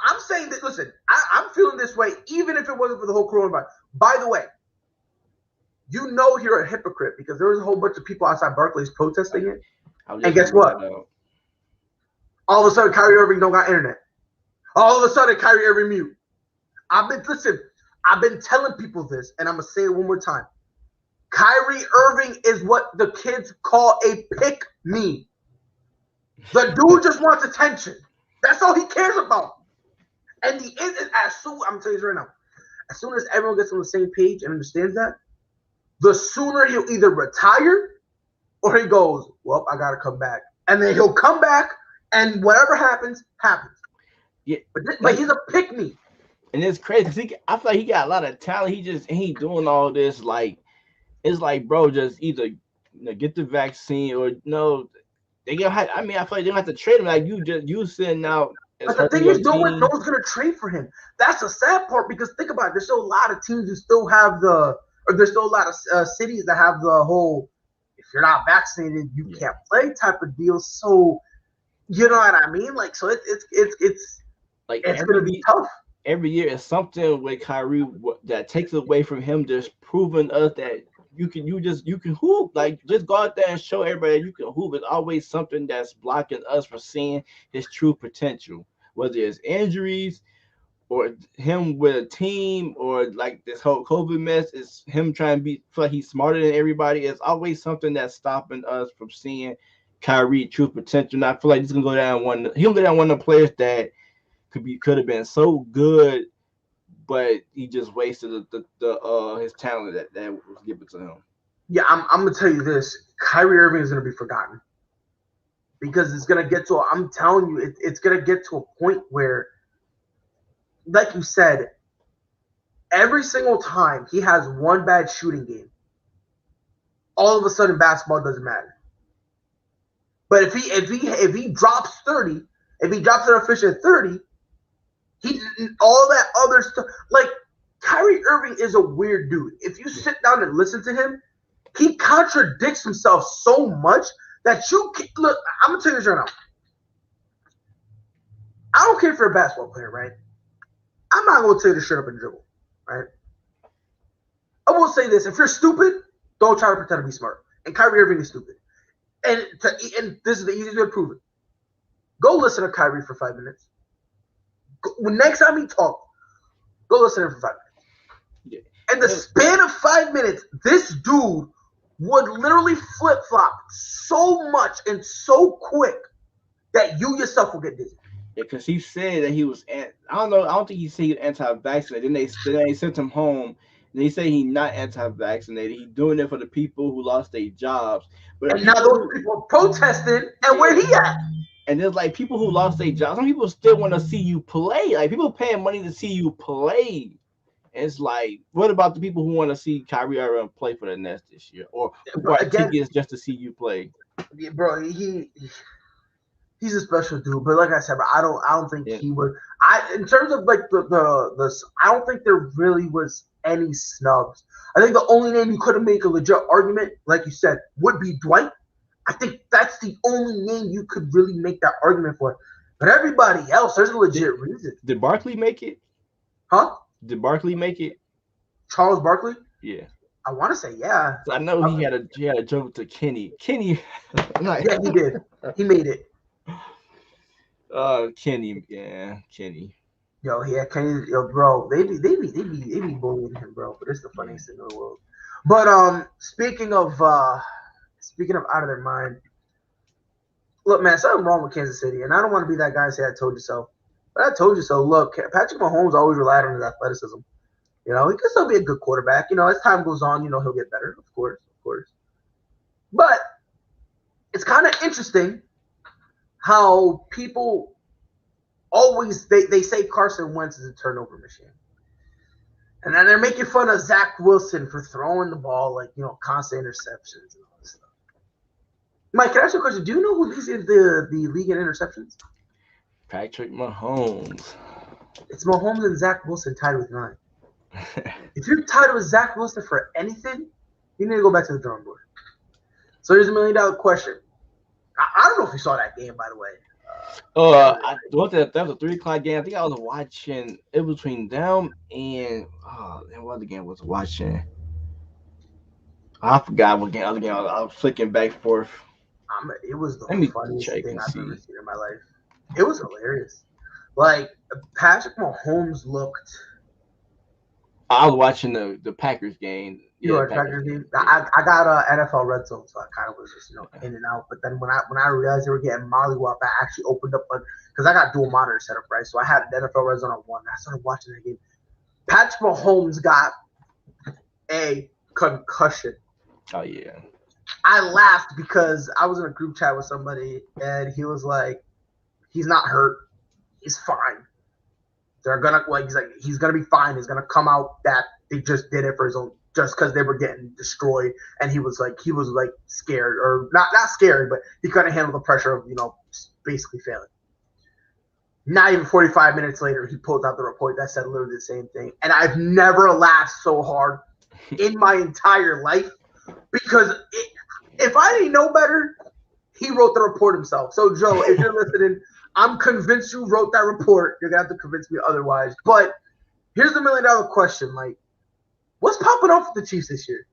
I'm saying that. Listen, I'm feeling this way, even if it wasn't for the whole coronavirus. By the way, you know you're a hypocrite because there was a whole bunch of people outside Barclays protesting it. And guess what? All of a sudden, Kyrie Irving don't got internet. All of a sudden, Kyrie Irving mute. I've been telling people this, and I'm gonna say it one more time. Kyrie Irving is what the kids call a pick me. The dude just wants attention. That's all he cares about. And I'm telling you this right now. As soon as everyone gets on the same page and understands that, the sooner he'll either retire or he goes, well, I gotta come back. And then he'll come back and whatever happens, happens. Yeah, but he's a pick me. And it's crazy. I feel like he got a lot of talent. He doing all this like it's like, bro, just either get the vaccine or no. They get. I mean, I feel like they don't have to trade him. Like you sitting out. But the thing is, no one's gonna trade for him. That's the sad part because think about it. There's still a lot of teams who still have there's still a lot of cities that have the whole if you're not vaccinated, you can't play type of deal. So you know what I mean? Like, so it's like it's gonna be tough. Every year is something with Kyrie that takes away from him just proving us that you can hoop. Like just go out there and show everybody you can hoop. It's always something that's blocking us from seeing his true potential, whether it's injuries or him with a team or like this whole COVID mess. Is him trying to feel like he's smarter than everybody. It's always something that's stopping us from seeing Kyrie true potential. And I feel like he's gonna go down one of the players that could have been so good, but he just wasted his talent that was given to him. Yeah, I'm gonna tell you this: Kyrie Irving is gonna be forgotten because it's gonna get to. I'm telling you, it's gonna get to a point where, like you said, every single time he has one bad shooting game, all of a sudden basketball doesn't matter. But if he drops 30, if he drops an efficient 30. All that other stuff, like Kyrie Irving is a weird dude. If you sit down and listen to him, he contradicts himself so much that you can, look. I'm gonna tell you this right now. I don't care if you're a basketball player, right? I'm not gonna tell you to shut up and dribble, right? I will say this: if you're stupid, don't try to pretend to be smart. And Kyrie Irving is stupid, and this is the easiest way to prove it. Go listen to Kyrie for 5 minutes. Next time he talks, go listen to him for 5 minutes. Yeah. In the span of 5 minutes, this dude would literally flip-flop so much and so quick that you yourself will get dizzy. Yeah, because he said that he was I don't think he said he was anti-vaccinated. Then they sent him home. And he said he's not anti-vaccinated. He's doing it for the people who lost their jobs. But and now those people are protesting, and where he at? And there's like people who lost their jobs. Some people still want to see you play. Like people paying money to see you play. And it's like, what about the people who want to see Kyrie Irving play for the Nets this year, or tickets just to see you play? Yeah, bro, he's a special dude. But like I said, bro, I don't think he would. In terms of like the I don't think there really was any snubs. I think the only name you could make a legit argument, like you said, would be Dwight. I think that's the only name you could really make that argument for. But everybody else, there's a legit reason. Did Barkley make it? Huh? Did Barkley make it? Charles Barkley? Yeah. I want to say yeah. I know he had a joke to Kenny. Kenny. Yeah, he did. He made it. Kenny. Yeah, Kenny. Yo, yeah, Kenny. Yo, bro, they be bullying him, bro. But it's the funniest thing in the world. But speaking of out of their mind, look, man, something wrong with Kansas City, and I don't want to be that guy and say I told you so, but I told you so. Look, Patrick Mahomes always relied on his athleticism. You know, he can still be a good quarterback. You know, as time goes on, you know, he'll get better, of course. But it's kind of interesting how people always they say Carson Wentz is a turnover machine. And then they're making fun of Zach Wilson for throwing the ball, like, you know, constant interceptions and all this stuff. Mike, can I ask you a question? Do you know who leads the league in interceptions? Patrick Mahomes. It's Mahomes and Zach Wilson tied with 9. If you're tied with Zach Wilson for anything, You need to go back to the drawing board. So here's $1 million question. I don't know if you saw that game, by the way. I thought that was a 3 o'clock game. I think I was watching. It was between them and what other game was I watching? I forgot what game. Other game. I was flicking back and forth. It was the Let me funniest check thing and I've see. ever seen in my life. It was hilarious. Like Patrick Mahomes looked. I was watching the Packers game. You know, Packers game. I got NFL Red Zone, so I kind of was just in and out. But then when I realized they were getting mollywopped, I actually opened up because I got dual monitor set up, right? So I had the NFL Red Zone on one. I started watching that game. Patrick Mahomes got a concussion. Oh yeah. I laughed because I was in a group chat with somebody and he was like, "He's not hurt. He's fine. They're gonna he's gonna be fine. He's gonna come out that they just did it for his own, just because they were getting destroyed." And he was like scared, or not scared, but he couldn't handle the pressure of basically failing. Not even 45 minutes later, he pulled out the report that said literally the same thing. And I've never laughed so hard in my entire life because if I didn't know better, he wrote the report himself. So, Joe, if you're listening, I'm convinced you wrote that report. You're going to have to convince me otherwise. But here's the $1 million question, Mike. What's popping off with the Chiefs this year?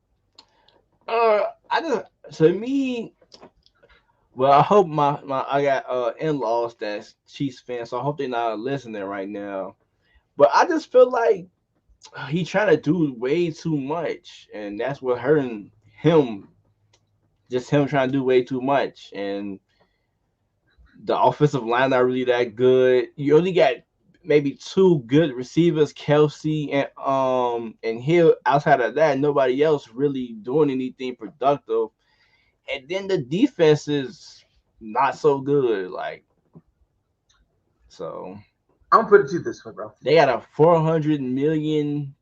Well, I hope I got in-laws that's Chiefs fans, so I hope they're not listening right now. But I just feel like he trying to do way too much, and that's what hurting him. Just him trying to do way too much, and the offensive line not really that good. You only got maybe 2 good receivers, Kelsey and Hill. Outside of that, nobody else really doing anything productive. And then the defense is not so good. So I'm gonna put it to you this way, bro. They got a $400 million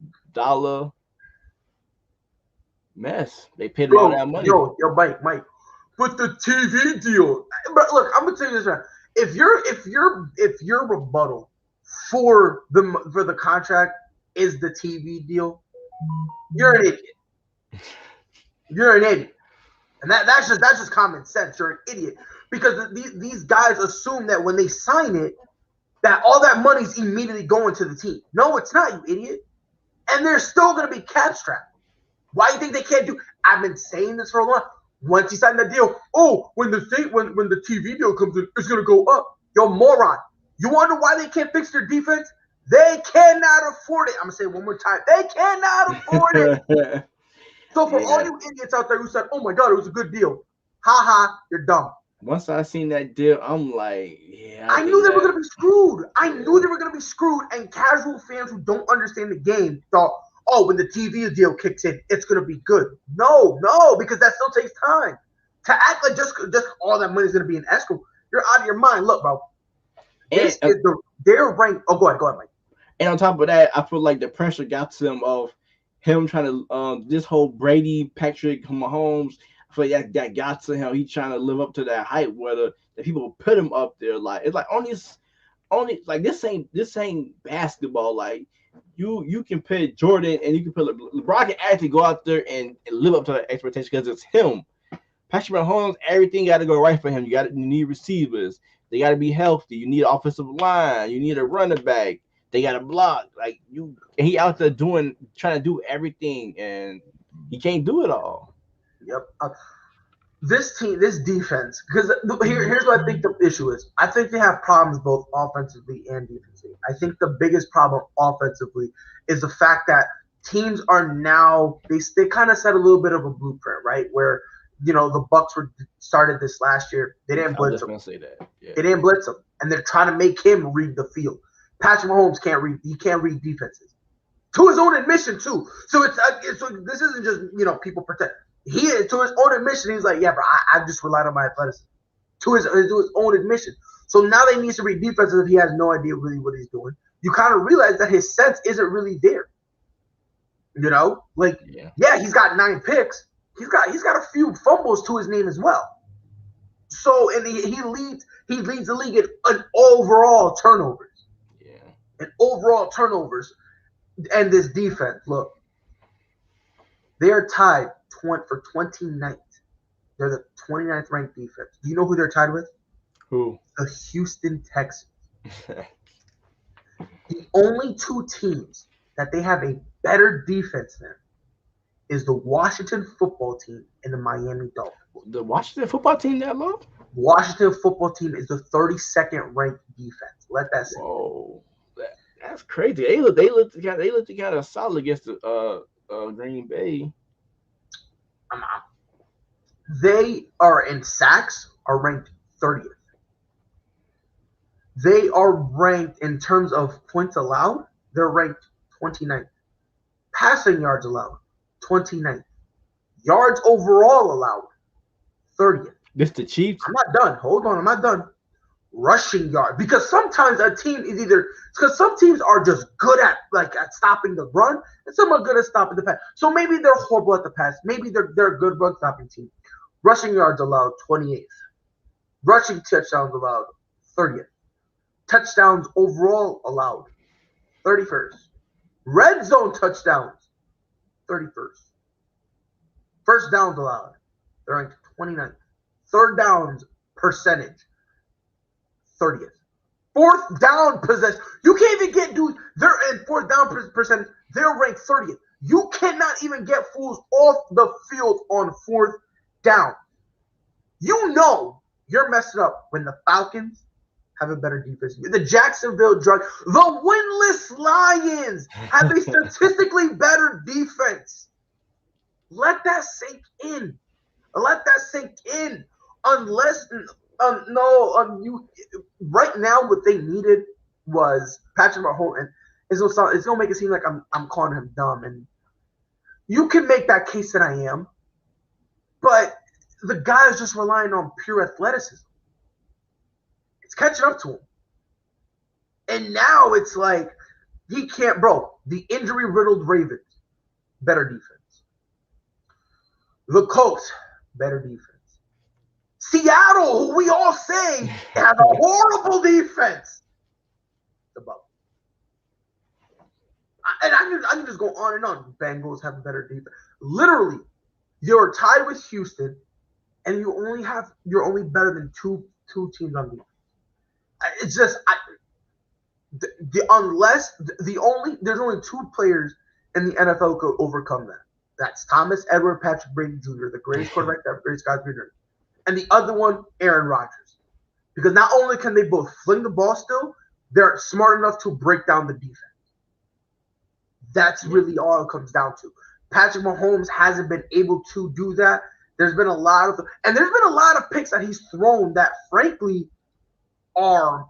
mess. They paid all that money. Yo, Mike. But the TV deal. But look, I'm gonna tell you this right. If your rebuttal for the contract is the TV deal, you're an idiot. You're an idiot. And that's just common sense. You're an idiot because these guys assume that when they sign it, that all that money's immediately going to the team. No, it's not, you idiot. And they're still going to be cap strapped. Why do you think they can't do? I've been saying this for a long time. Once you sign that deal, when the TV deal comes in, it's going to go up. Yo, moron. You wonder why they can't fix their defense? They cannot afford it. I'm going to say it one more time. They cannot afford it. So for all you idiots out there who said, "Oh my God, it was a good deal," you're dumb. Once I seen that deal, I'm like, yeah. I knew they were gonna be screwed. And casual fans who don't understand the game thought, "Oh, when the TV deal kicks in, it's gonna be good." No, because that still takes time. To act like just all that money is gonna be in escrow, you're out of your mind. Look, bro. They're ranked. Oh, go ahead, Mike. And on top of that, I feel like the pressure got to them of him trying to this whole Brady, Patrick Mahomes. I feel like that got to him. He's trying to live up to that hype, whether the people put him up there. Like it's like only like this ain't basketball. Like you can put Jordan and you can put LeBron can actually go out there and live up to that expectation because it's him. Patrick Mahomes, everything got to go right for him. You need receivers. They got to be healthy. You need an offensive line. You need a running back. They got to block. He out there trying to do everything, and he can't do it all. Yep. This defense, because here's what I think the issue is. I think they have problems both offensively and defensively. I think the biggest problem offensively is the fact that teams are now they kind of set a little bit of a blueprint, right? Where the Bucks started this last year. They didn't blitz him. Yeah. They didn't blitz him, and they're trying to make him read the field. Patrick Mahomes can't read. He can't read defenses, to his own admission too. So this isn't just people pretend. To his own admission, he's like, yeah, bro, I just relied on my athleticism. To his own admission. So now they need to read defenses if he has no idea really what he's doing. You kind of realize that his sense isn't really there. He's got 9 picks. He's got a few fumbles to his name as well. So and he leads the league in overall turnovers. And overall turnovers, and this defense. Look, They are tied for 29th. They're the 29th ranked defense. Do you know who they're tied with? Who? The Houston Texans. The only two teams that they have a better defense than is the Washington football team and the Miami Dolphins. The Washington football team that low? Washington football team is the 32nd ranked defense. Let that sink. Whoa, that's crazy. They look kind of solid against the Green Bay. They are in sacks are ranked 30th. They are ranked in terms of points allowed. They're ranked 29th. Passing yards allowed, 29th. Yards overall allowed, 30th. This the Chiefs? I'm not done. Hold on, I'm not done. Rushing yard, because sometimes a team is because some teams are just good at stopping the run, and some are good at stopping the pass. So maybe they're horrible at the pass. Maybe they're a good run stopping team. Rushing yards allowed, 28th. Rushing touchdowns allowed, 30th. Touchdowns overall allowed, 31st. Red zone touchdowns, 31st. First downs allowed, they're ranked 29th. Third downs percentage, 30th. Fourth down possession, you can't even get dudes. They're in fourth down percentage. They're ranked 30th. You cannot even get fools off the field on fourth down. You know you're messing up when the Falcons have a better defense. The Jacksonville Drug, the winless Lions have a statistically better defense. Let that sink in. Let that sink in. Unless right now what they needed was Patrick Mahomes, and it's gonna make it seem like I'm calling him dumb, and you can make that case that I am, but the guy is just relying on pure athleticism. It's catching up to him. And now it's like he can't, bro. The injury-riddled Ravens, better defense. The Colts, better defense. Seattle, who we all say has a horrible defense. The Bucs. And I can just go on and on. Bengals have a better defense. Literally, you're tied with Houston, and you're only better than two teams on defense. It's just there's only two players in the NFL could overcome that. That's Thomas Edward Patrick Brady Jr., the greatest quarterback that greatest guys been there. And the other one, Aaron Rodgers. Because not only can they both fling the ball still, they're smart enough to break down the defense. That's really all it comes down to. Patrick Mahomes hasn't been able to do that. There's been a lot of picks that he's thrown that, frankly, are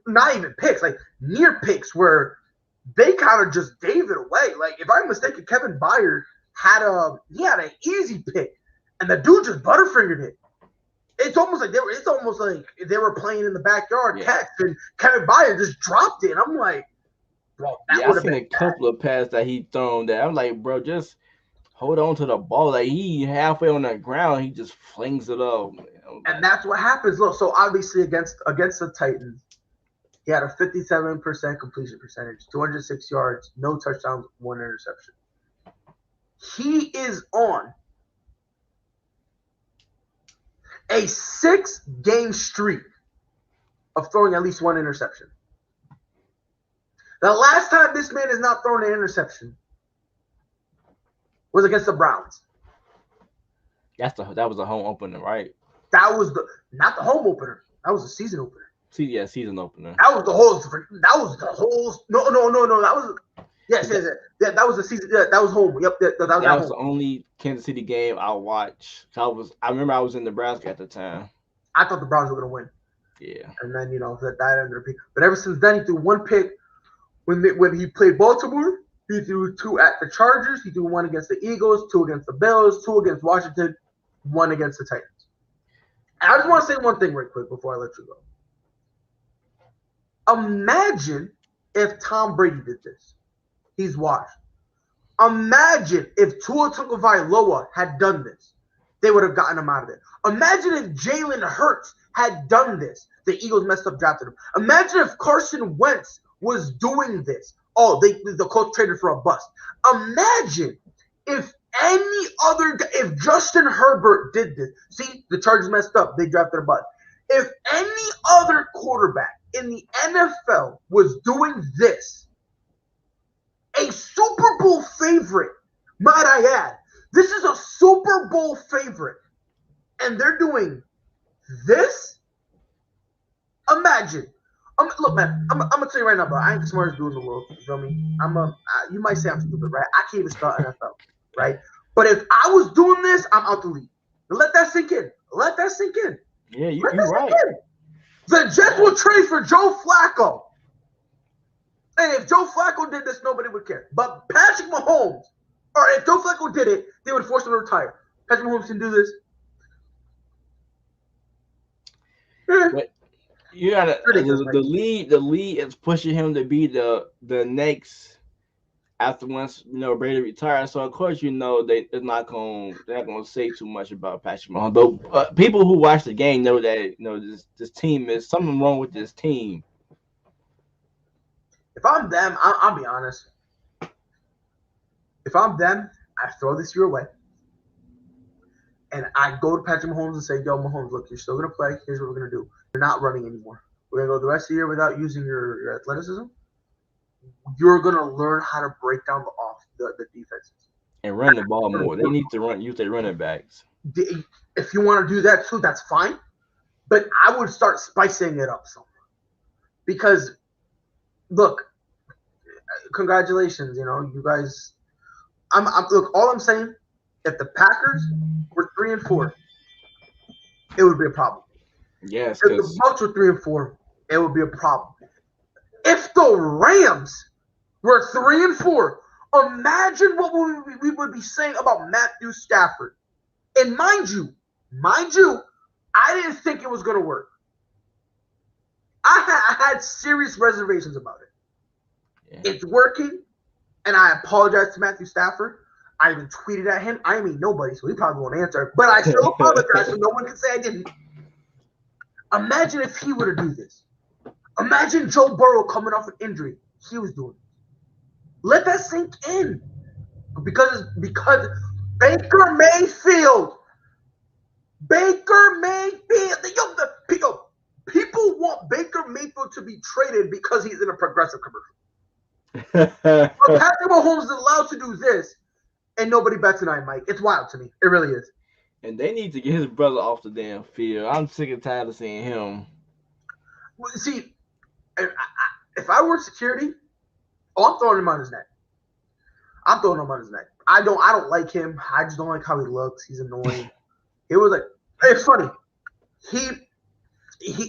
not even picks, like near picks, where they kind of just gave it away. Like, if I'm mistaken, Kevin Byard had an easy pick, and the dude just butterfingered it. It's almost like they were playing in the backyard catch, and Kevin Byard just dropped it. And I'm like, bro, that would have been a couple of passes that he thrown that I'm like, bro, just hold on to the ball. Like, he halfway on the ground, he just flings it up. And that's what happens. Look, so obviously against the Titans, he had a 57% completion percentage, 206 yards, no touchdowns, 1 interception. He is on a 6-game streak of throwing at least 1 interception. The last time this man has not thrown an interception was against the Browns. That was a home opener, right? That was not the home opener. That was the season opener. Season opener. That was the whole. No. That was that was the season. Yeah, that was home. Yep. That was the only Kansas City game I watched. I remember I was in Nebraska at the time. I thought the Browns were gonna win. Yeah. And then that ended up being. But ever since then, he threw 1 pick when he played Baltimore. He threw 2 at the Chargers. He threw 1 against the Eagles, 2 against the Bills, 2 against Washington, 1 against the Titans. And I just want to say one thing right quick before I let you go. Imagine if Tom Brady did this. He's washed. Imagine if Tua Tagovailoa had done this. They would have gotten him out of it. Imagine if Jalen Hurts had done this. The Eagles messed up drafted him. Imagine if Carson Wentz was doing this. Oh, the coach traded for a bust. Imagine if any other guy, if Justin Herbert did this, see, the Chargers messed up. They drafted a butt. If any other quarterback in the NFL was doing this, a Super Bowl favorite, might I add, this is a Super Bowl favorite, and they're doing this? Imagine. Look, man, I'm gonna tell you right now, bro. I ain't the smartest dude in the world. You feel me? You might say I'm stupid, right? I can't even spell NFL, right? But if I was doing this, I'm out the league. Let that sink in. Let that sink in. Yeah, you're right. The Jets will trade for Joe Flacco. And if Joe Flacco did this, nobody would care. But Patrick Mahomes, or if Joe Flacco did it, they would force him to retire. Patrick Mahomes can do this. But you gotta the league is pushing him to be the next after once Brady retires. So of course they're not gonna say too much about Patrick Mahomes. But people who watch the game know that this team is something wrong with this team. If I'm them, I'll be honest. If I'm them, I throw this year away. And I go to Patrick Mahomes and say, yo, Mahomes, look, you're still going to play. Here's what we're going to do. You're not running anymore. We're going to go the rest of the year without using your athleticism. You're going to learn how to break down the defenses. And run the ball more. They need to use their running backs. If you want to do that too, that's fine. But I would start spicing it up somewhere. Because, look, congratulations, you guys. Look, all I'm saying, if the Packers were 3-4, it would be a problem. Yes. If the Bucs were 3-4, it would be a problem. If the Rams were 3-4, imagine what we would be saying about Matthew Stafford. And mind you, I didn't think it was going to work. I had serious reservations about it. Yeah. It's working, and I apologize to Matthew Stafford. I even tweeted at him. I mean nobody, so he probably won't answer. But I still apologize, so no one can say I didn't. Imagine if he were to do this. Imagine Joe Burrow coming off an injury. He was doing it. Let that sink in. Because Baker Mayfield. People want Baker Mayfield to be traded because he's in a Progressive commercial. But Patrick Mahomes is allowed to do this. And nobody bets tonight, Mike. It's wild to me. It really is. And they need to get his brother off the damn field. I'm sick and tired of seeing him. Well, see, if I were security, I'm throwing him on his neck. I don't like him. I just don't like how he looks. He's annoying. It's funny. He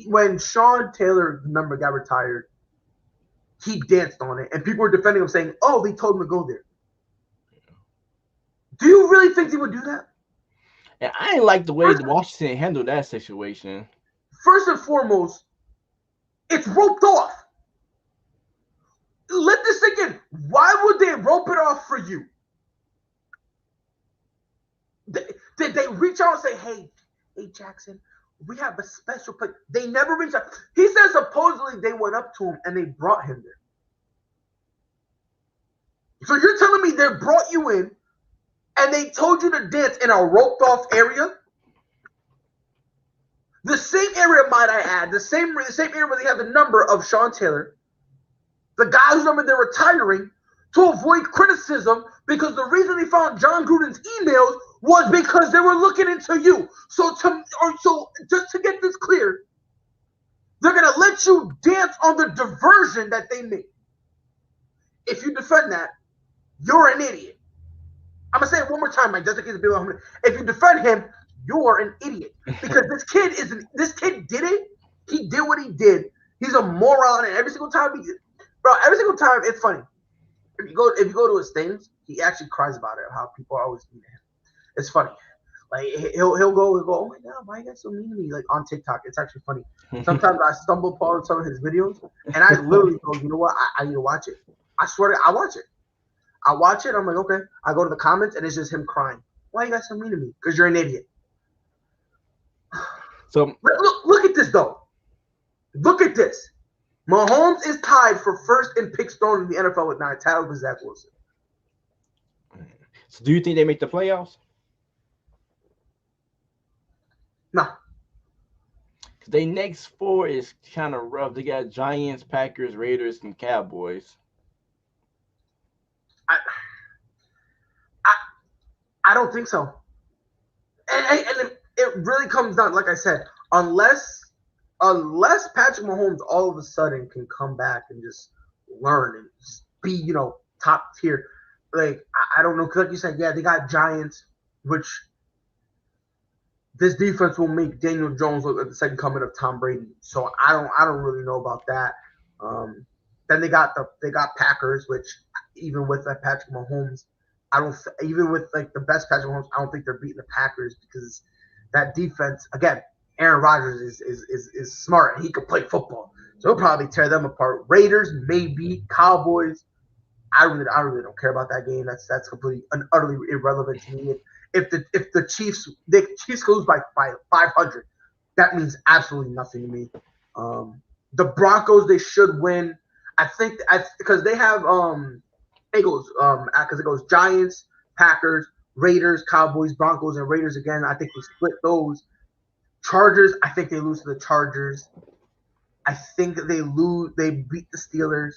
when Sean Taylor, remember, got retired, he danced on it. And people were defending him saying, oh, they told him to go there. Do you really think they would do that? And I ain't like the way Washington handled that situation. First and foremost, it's roped off. Let this sink in. Why would they rope it off for you? Did they reach out and say, hey, Jackson, we have a special place? They never reached out. He says supposedly they went up to him and they brought him there. So you're telling me they brought you in and they told you to dance in a roped-off area? The same area, might I add, the same area where they have the number of Sean Taylor, the guy whose number they're retiring, to avoid criticism, because the reason they found John Gruden's emails was because they were looking into you. So just to get this clear, they're going to let you dance on the diversion that they made. If you defend that, you're an idiot. I'm going to say it one more time, Mike, just in case people don't. If you defend him, you're an idiot. Because this kid did it. He did what he did. He's a moron, and every single time it's funny. If you go to his things, he actually cries about it, how people are always mean to him. It's funny. Like he'll go, oh my God, why you guys so mean to me? Like on TikTok, it's actually funny. Sometimes I stumble upon some of his videos, and I literally go, you know what? I need to watch it. I swear I watch it. I'm like, okay. I go to the comments, and it's just him crying. Why you guys so mean to me? Because you're an idiot. So look at this though. Look at this. Mahomes is tied for first in picks thrown in the NFL with 9, tied with Zach Wilson. So do you think they make the playoffs? No. Because they next 4 is kind of rough. They got Giants, Packers, Raiders, and Cowboys. I don't think so. And it really comes down, like I said, unless Patrick Mahomes all of a sudden can come back and just learn and just be, top tier. Like, I don't know, because like you said, yeah, they got Giants, which this defense will make Daniel Jones look like the second coming of Tom Brady. So I don't really know about that. Then they got Packers, which even with that Patrick Mahomes, even with like the best Patrick Mahomes, I don't think they're beating the Packers because that defense, again, Aaron Rodgers is smart and he can play football. So he'll probably tear them apart. Raiders, maybe. Cowboys, I really don't care about that game. That's completely and utterly irrelevant to me. If the Chiefs lose by 500, that means absolutely nothing to me. The Broncos, they should win. I think because they have it goes Giants, Packers, Raiders, Cowboys, Broncos, and Raiders again. I think we split those. Chargers, I think they lose to the Chargers. I think they beat the Steelers.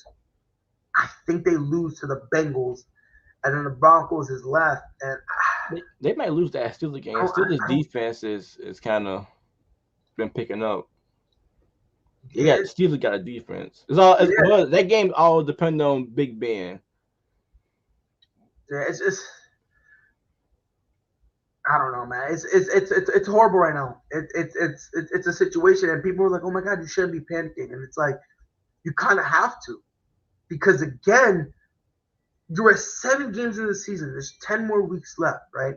I think they lose to the Bengals. And then the Broncos is left. And they might lose that Steelers game. Steelers defense is kind of been picking up. Steelers got a defense. Well, that game all depends on Big Ben. Yeah, it's just I don't know, man. It's horrible right now. It's a situation, and people are like, "Oh my God, you shouldn't be panicking," and it's like you kind of have to, because again, you're at 7 games in the season. There's 10 more weeks left, right?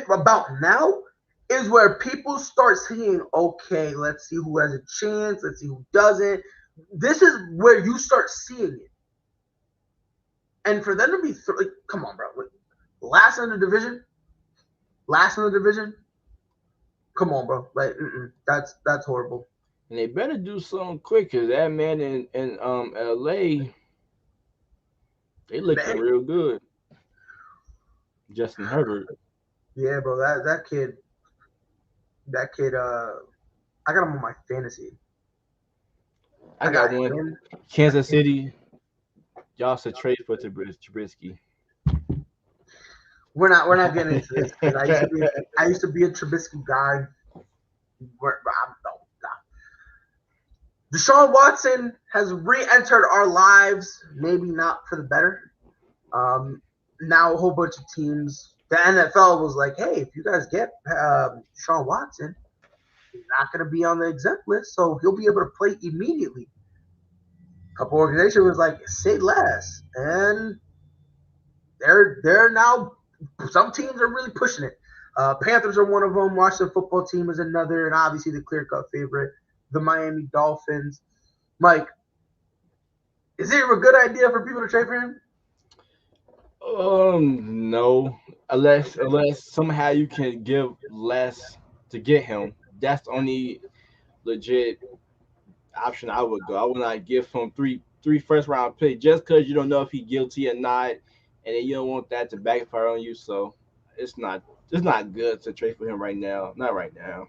About now is where people start seeing, okay, let's see who has a chance. Let's see who doesn't. This is where you start seeing it. And for them to be, come on, bro. Last in the division? Come on, bro. Like, that's horrible. And they better do something quick, because that man in LA, they looking real good. Justin Herbert. Yeah, bro. That kid. I got him on my fantasy. I got one. Him. Kansas City. Y'all should trade for Trubisky. We're not getting into this. I used to be a Trubisky guy. Deshaun Watson has re-entered our lives, maybe not for the better. Now a whole bunch of teams, the NFL was like, hey, if you guys get Deshaun Watson, he's not going to be on the exempt list, so he'll be able to play immediately. A couple organizations was like, say less. And they're now, some teams are really pushing it. Panthers are one of them. Washington football team is another, and obviously the clear-cut favorite, the Miami Dolphins. Mike, is it a good idea for people to trade for him? No. Unless somehow you can give less to get him. That's the only legit option I would go. I would not give him three first round picks just because you don't know if he's guilty or not, and then you don't want that to backfire on you. So it's not good to trade for him right now. Not right now.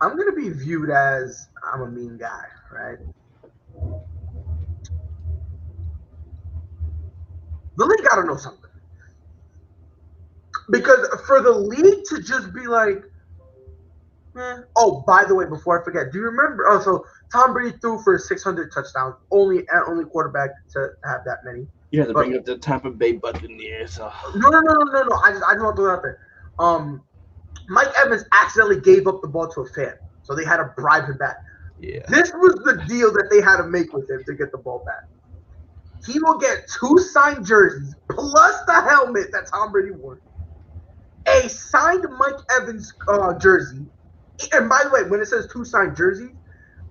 I'm going to be viewed as I'm a mean guy, right? The league got to know something. Because for the league to just be like, oh, by the way, before I forget, do you remember? Oh, so Tom Brady threw for 600 touchdowns, only quarterback to have that many. You have to bring up the Tampa Bay Buccaneers. So. No. I just want to throw it out there. Mike Evans accidentally gave up the ball to a fan, so they had to bribe him back. Yeah. This was the deal that they had to make with him to get the ball back. He will get 2 signed jerseys plus the helmet that Tom Brady wore, a signed Mike Evans jersey. And by the way, when it says 2 signed jerseys,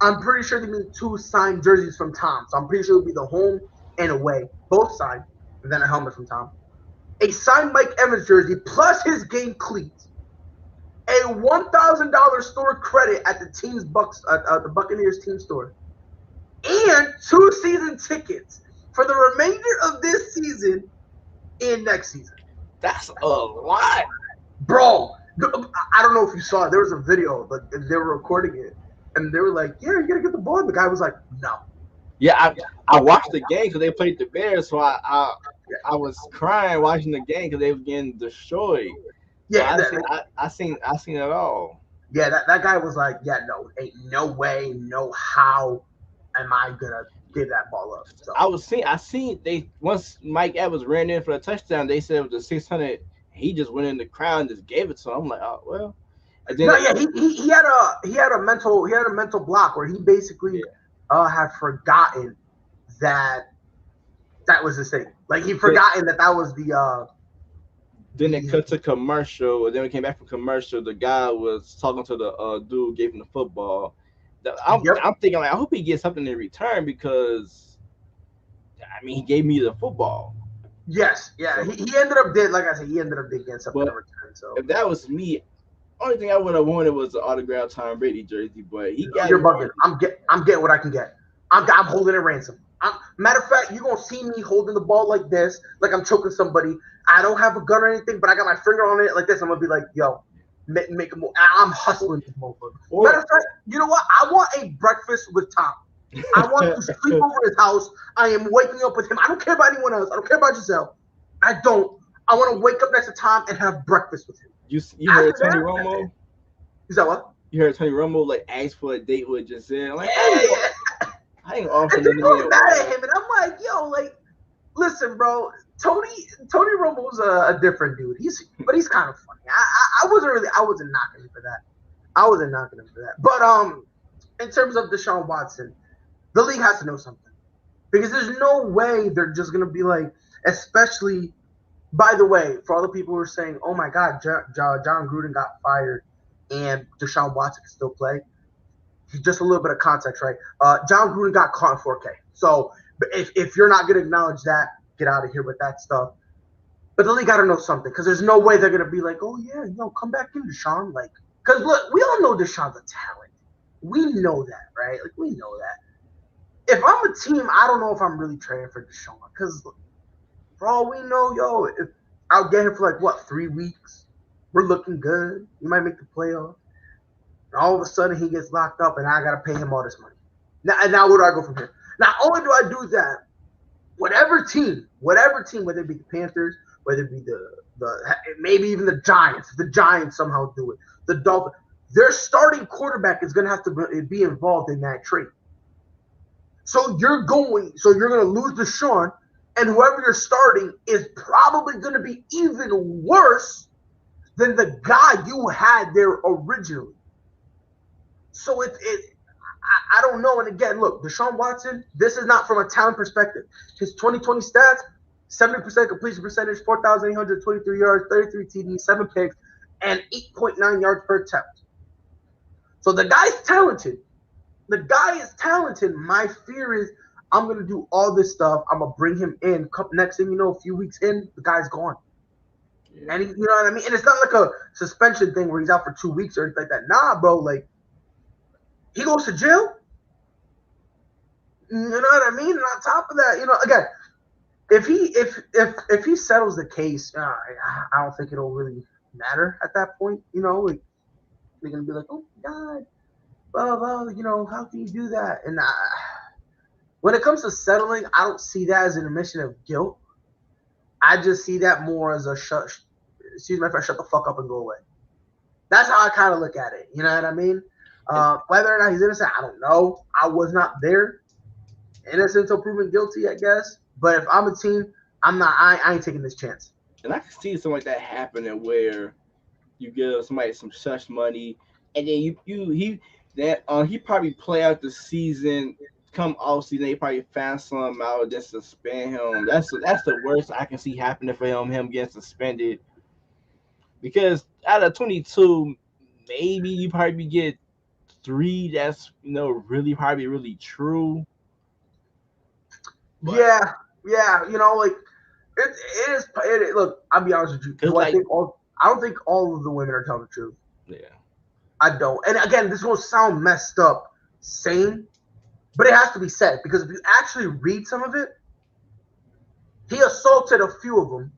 I'm pretty sure they mean 2 signed jerseys from Tom. So I'm pretty sure it'll be the home and away, both signed, and then a helmet from Tom. A signed Mike Evans jersey plus his game cleats. A $1,000 store credit at the Buccaneers team store. and 2 season tickets for the remainder of this season and next season. That's a lot. Bro, I don't know if you saw it. There was a video, but they were recording it, and they were like, "Yeah, you gotta get the ball." And the guy was like, "No." Yeah, I watched the game because they played the Bears, so I was crying watching the game because they were getting destroyed. So Yeah, I seen it all. yeah. That guy was like, "Yeah, no, ain't no way, no how am I gonna give that ball up?" So I seen they once Mike Evans ran in for a touchdown. They said it was a 600. He just went in the crowd and just gave it to him. I'm like, oh well. And then no, yeah, he had a mental block where he basically had forgotten that was his thing. Like he forgotten that was the. Then it cut to commercial. And then we came back from commercial. The guy was talking to the dude, gave him the football. I'm thinking like I hope he gets something in return because I mean he gave me the football. Yes, yeah. So, he ended up dead. Like I said, he ended up getting something in return. So if that was me, only thing I would have wanted was the autographed Tom Brady jersey. But he got. You're bugging. I'm getting what I can get. I'm holding it ransom. Matter of fact, you're gonna see me holding the ball like this, like I'm choking somebody. I don't have a gun or anything, but I got my finger on it like this. I'm gonna be like, yo, make a move. I'm hustling this motherfucker. Matter of fact, you know what? I want a breakfast with Tom. I want to sleep over his house. I am waking up with him. I don't care about anyone else. I don't care about yourself. I don't. I want to wake up next to Tom and have breakfast with him. You heard Tony Romo? Is that what? You heard Tony Romo like ask for a date with Giselle? I'm like, I ain't offering nothing. People mad at him, and I'm like, yo, like, listen, bro. Tony Romo's a different dude. He's kind of funny. I wasn't knocking him for that. I wasn't knocking him for that. But in terms of Deshaun Watson, the league has to know something because there's no way they're just gonna be like, especially. By the way, for all the people who are saying, "Oh my God, John Gruden got fired and Deshaun Watson can still play," just a little bit of context, right? John Gruden got caught in 4K. So if you're not gonna acknowledge that, get out of here with that stuff. But the league got to know something because there's no way they're gonna be like, "Oh yeah, come back in, Deshaun." Like, because look, we all know Deshaun's a talent. We know that, right? Like, we know that. If I'm a team, I don't know if I'm really trading for Deshaun because. For all we know, if I'll get him for like what 3 weeks, we're looking good. He might make the playoffs. And all of a sudden, he gets locked up, and I gotta pay him all this money. Now where do I go from here? Not only do I do that, whatever team, whether it be the Panthers, whether it be the maybe even the Giants, if the Giants somehow do it, the Dolphins, their starting quarterback is gonna have to be involved in that trade. So you're gonna lose Deshaun. And whoever you're starting is probably going to be even worse than the guy you had there originally. So I don't know. And again, look, Deshaun Watson, this is not from a talent perspective. His 2020 stats, 70% completion percentage, 4,823 yards, 33 TDs, 7 picks, and 8.9 yards per attempt. So the guy's talented. My fear is I'm going to do all this stuff. I'm going to bring him in. Next thing you know, a few weeks in, the guy's gone. Yeah. And you know what I mean? And it's not like a suspension thing where he's out for 2 weeks or anything like that. Nah, bro. Like, he goes to jail. You know what I mean? And on top of that, again, if he settles the case, I don't think it'll really matter at that point. Like, they're going to be like, oh, God, blah, blah, how can you do that? And when it comes to settling, I don't see that as an admission of guilt. I just see that more as a excuse me if I shut the fuck up and go away. That's how I kind of look at it. You know what I mean? Whether or not he's innocent, I don't know. I was not there. Innocent until proven guilty, I guess. But if I'm a team, I'm not. I ain't taking this chance. And I can see something like that happening where you give somebody some such money, and then he probably play out the season. Come off season, they probably find something out just suspend him. That's the worst I can see happening for him getting suspended. Because out of 22, maybe you probably get 3 that's really probably really true. But, yeah, like it is. Look, I'll be honest with you. I don't think all of the women are telling the truth. Yeah, I don't. And again, this will sound messed up, saying. But it has to be said, because if you actually read some of it, he assaulted a few of them.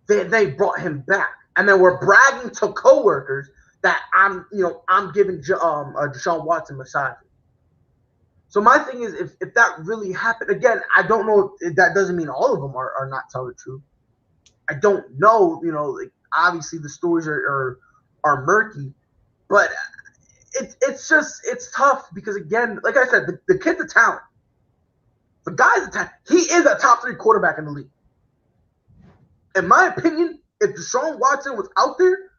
They brought him back, and then we're bragging to coworkers that I'm giving Deshaun Watson massage. So my thing is, if that really happened, again, I don't know. That doesn't mean all of them are not telling the truth. I don't know. Like, obviously the stories are murky, but it's tough because, again, like I said, the kid's a talent. The guy's a talent. He is a top 3 quarterback in the league. In my opinion, if Deshaun Watson was out there,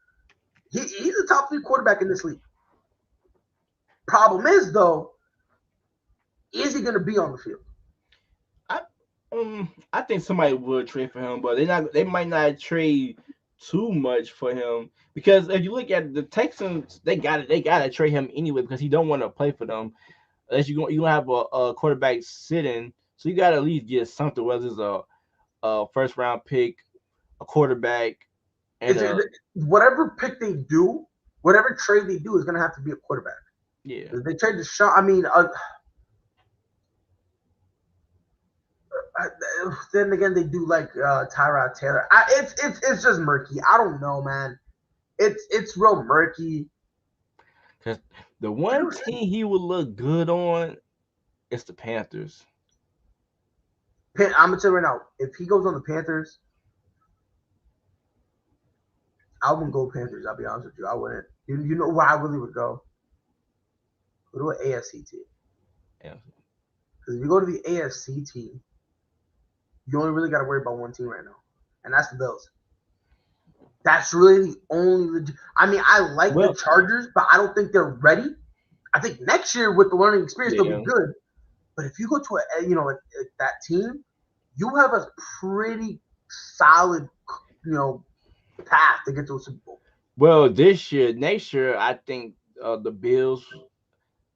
he's a top 3 quarterback in this league. Problem is, though, is he going to be on the field? I think somebody would trade for him, but they might not trade too much for him, because if you look at the Texans, they gotta trade him anyway because he don't want to play for them unless you gonna have a quarterback sitting. So you gotta at least get something, whether it's a first round pick, a quarterback, and whatever pick they do, whatever trade they do is gonna have to be a quarterback. Yeah, if they trade Deshaun, I mean, then again, they do like Tyrod Taylor. It's just murky. I don't know, man. It's real murky. Because the one team he would look good on is the Panthers. I'm gonna tell you right now, if he goes on the Panthers, I wouldn't go Panthers. I'll be honest with you. I wouldn't. You know where I really would go? Go to an AFC team. Yeah. Because if you go to the AFC team, you only really got to worry about one team right now, and that's the Bills. That's really the only. I mean, I like the Chargers, but I don't think they're ready. I think next year with the learning experience, they'll be good. But if you go to that team, you have a pretty solid, path to get to a Super Bowl. Well, next year, I think the Bills,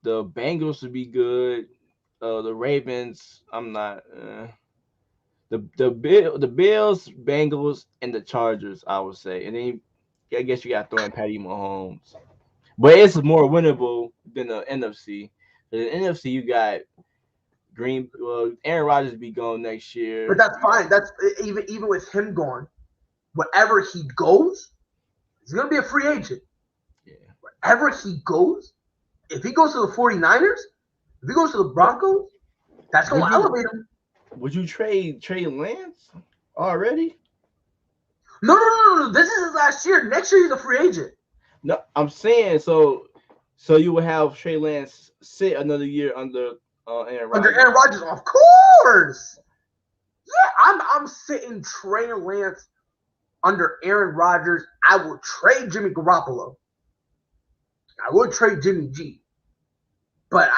the Bengals would be good. The Ravens, I'm not. The Bills, Bengals, and the Chargers, I would say, and then I guess you got to throw in Patty Mahomes, but it's more winnable than the NFC. The NFC, you got Aaron Rodgers be gone next year, but that's fine. That's even with him gone, wherever he goes, he's gonna be a free agent. Yeah. Wherever he goes, if he goes to the 49ers, if he goes to the Broncos, that's gonna elevate him. Would you trade Lance already? No. This is his last year. Next year he's a free agent. No, I'm saying so you would have Trey Lance sit another year under Aaron Rodgers. Under Aaron Rodgers, of course. Yeah, I'm sitting Trey Lance under Aaron Rodgers. I will trade Jimmy Garoppolo. I would trade Jimmy G. But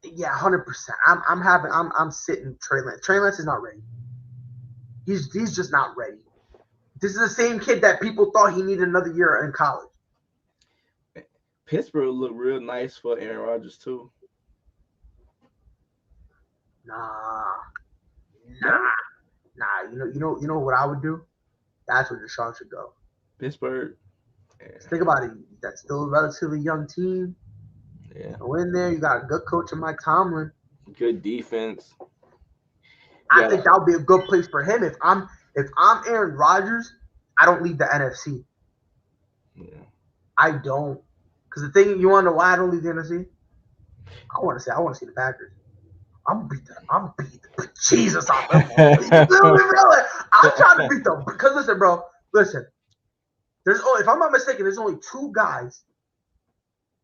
yeah, 100%. I'm sitting Trey Lance. Trey Lance is not ready. He's just not ready. This is the same kid that people thought he needed another year in college. Pittsburgh look real nice for Aaron Rodgers too. Nah. You know what I would do? That's where Deshaun should go. Pittsburgh. Yeah. Think about it. That's still a relatively young team. Yeah. Go in there. You got a good coach in Mike Tomlin. Good defense. I think that would be a good place for him. If I'm Aaron Rodgers, I don't leave the NFC. Yeah. I don't. Because the thing, you want to know why I don't leave the NFC? I want to see the Packers. I'm beat the Jesus off them. I'm trying to beat them. Because listen, bro. If I'm not mistaken, there's only 2 guys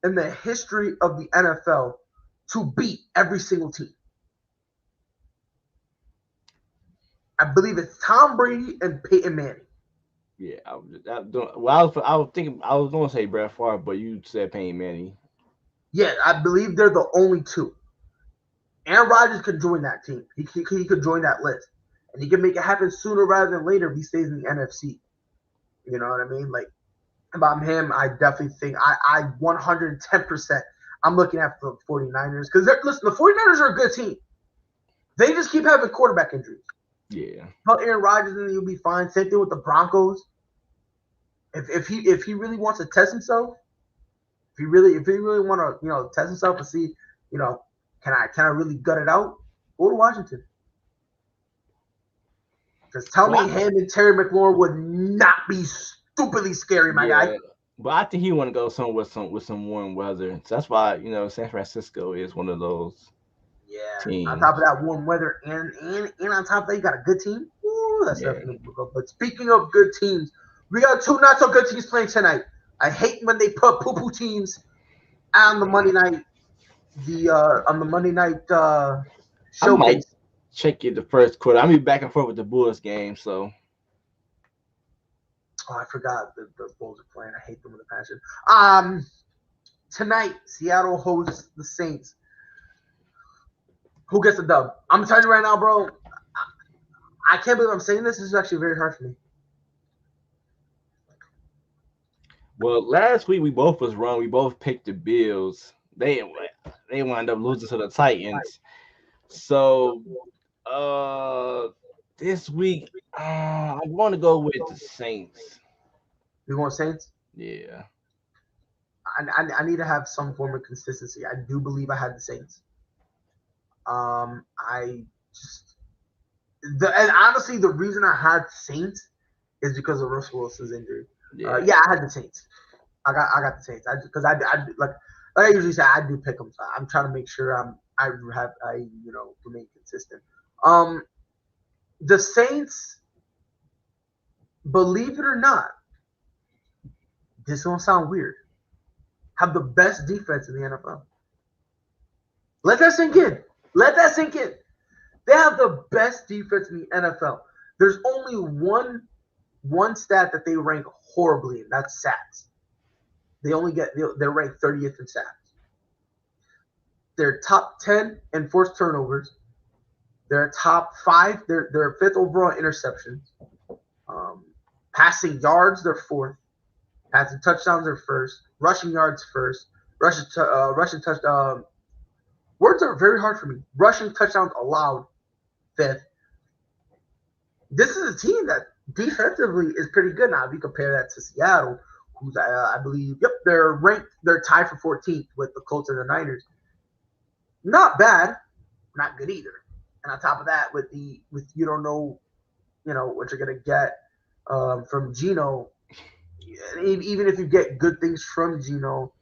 in the history of the NFL to beat every single team. I believe it's Tom Brady and Peyton Manning. Yeah, I was thinking I was going to say Brett Favre, but you said Peyton Manning. Yeah, I believe they're the only 2. Aaron Rodgers could join that team. He could join that list, and he can make it happen sooner rather than later if he stays in the NFC. You know what I mean? Like, about him, I definitely think I 110%. I'm looking at the 49ers because listen, the 49ers are a good team. They just keep having quarterback injuries. Yeah. Put Aaron Rodgers in, you'll be fine. Same thing with the Broncos. If he really wants to test himself, if he really want to test himself and see Can I really gut it out? Go to Washington. Because tell me him and Terry McLaurin would not be stupidly scary, my guy. But I think he want to go somewhere with some warm weather. So that's why San Francisco is one of those teams. On top of that warm weather and on top of that you got a good team. Ooh, that's definitely good. But speaking of good teams, we got two not so good teams playing tonight. I hate when they put poo-poo teams on the Monday night showcase. I might check it the first quarter. I'm be back and forth with the Bulls game, so. Oh, I forgot the Bulls are playing. I hate them with a passion. Tonight, Seattle hosts the Saints. Who gets the dub? I'm telling you right now, bro. I can't believe I'm saying this. This is actually very hard for me. Well, last week we both was wrong. We both picked the Bills. They wound up losing to the Titans. So, this week I want to go with the Saints. You want Saints? Yeah. I need to have some form of consistency. I do believe I had the Saints. And honestly, the reason I had Saints is because of Russell Wilson's injury. I had the Saints. I got the Saints. Because I like I usually say, I do pick them. So I'm trying to make sure I remain consistent. The Saints, believe it or not, this is gonna sound weird, have the best defense in the NFL. Let that sink in. They have the best defense in the NFL. There's only one stat that they rank horribly in. That's sacks. They're ranked 30th in sacks. They're top 10 in forced turnovers. They're top 5. They're 5th overall in interceptions. Passing yards, they're 4th. Passing touchdowns, they're 1st. Rushing yards, 1st. Rushing touchdowns. Words are very hard for me. Rushing touchdowns allowed, 5th. This is a team that defensively is pretty good now. If you compare that to Seattle, who's I believe, they're tied for 14th with the Colts and the Niners. Not bad, not good either. And on top of that, with you don't know, what you're gonna get from Geno. Even if you get good things from Geno,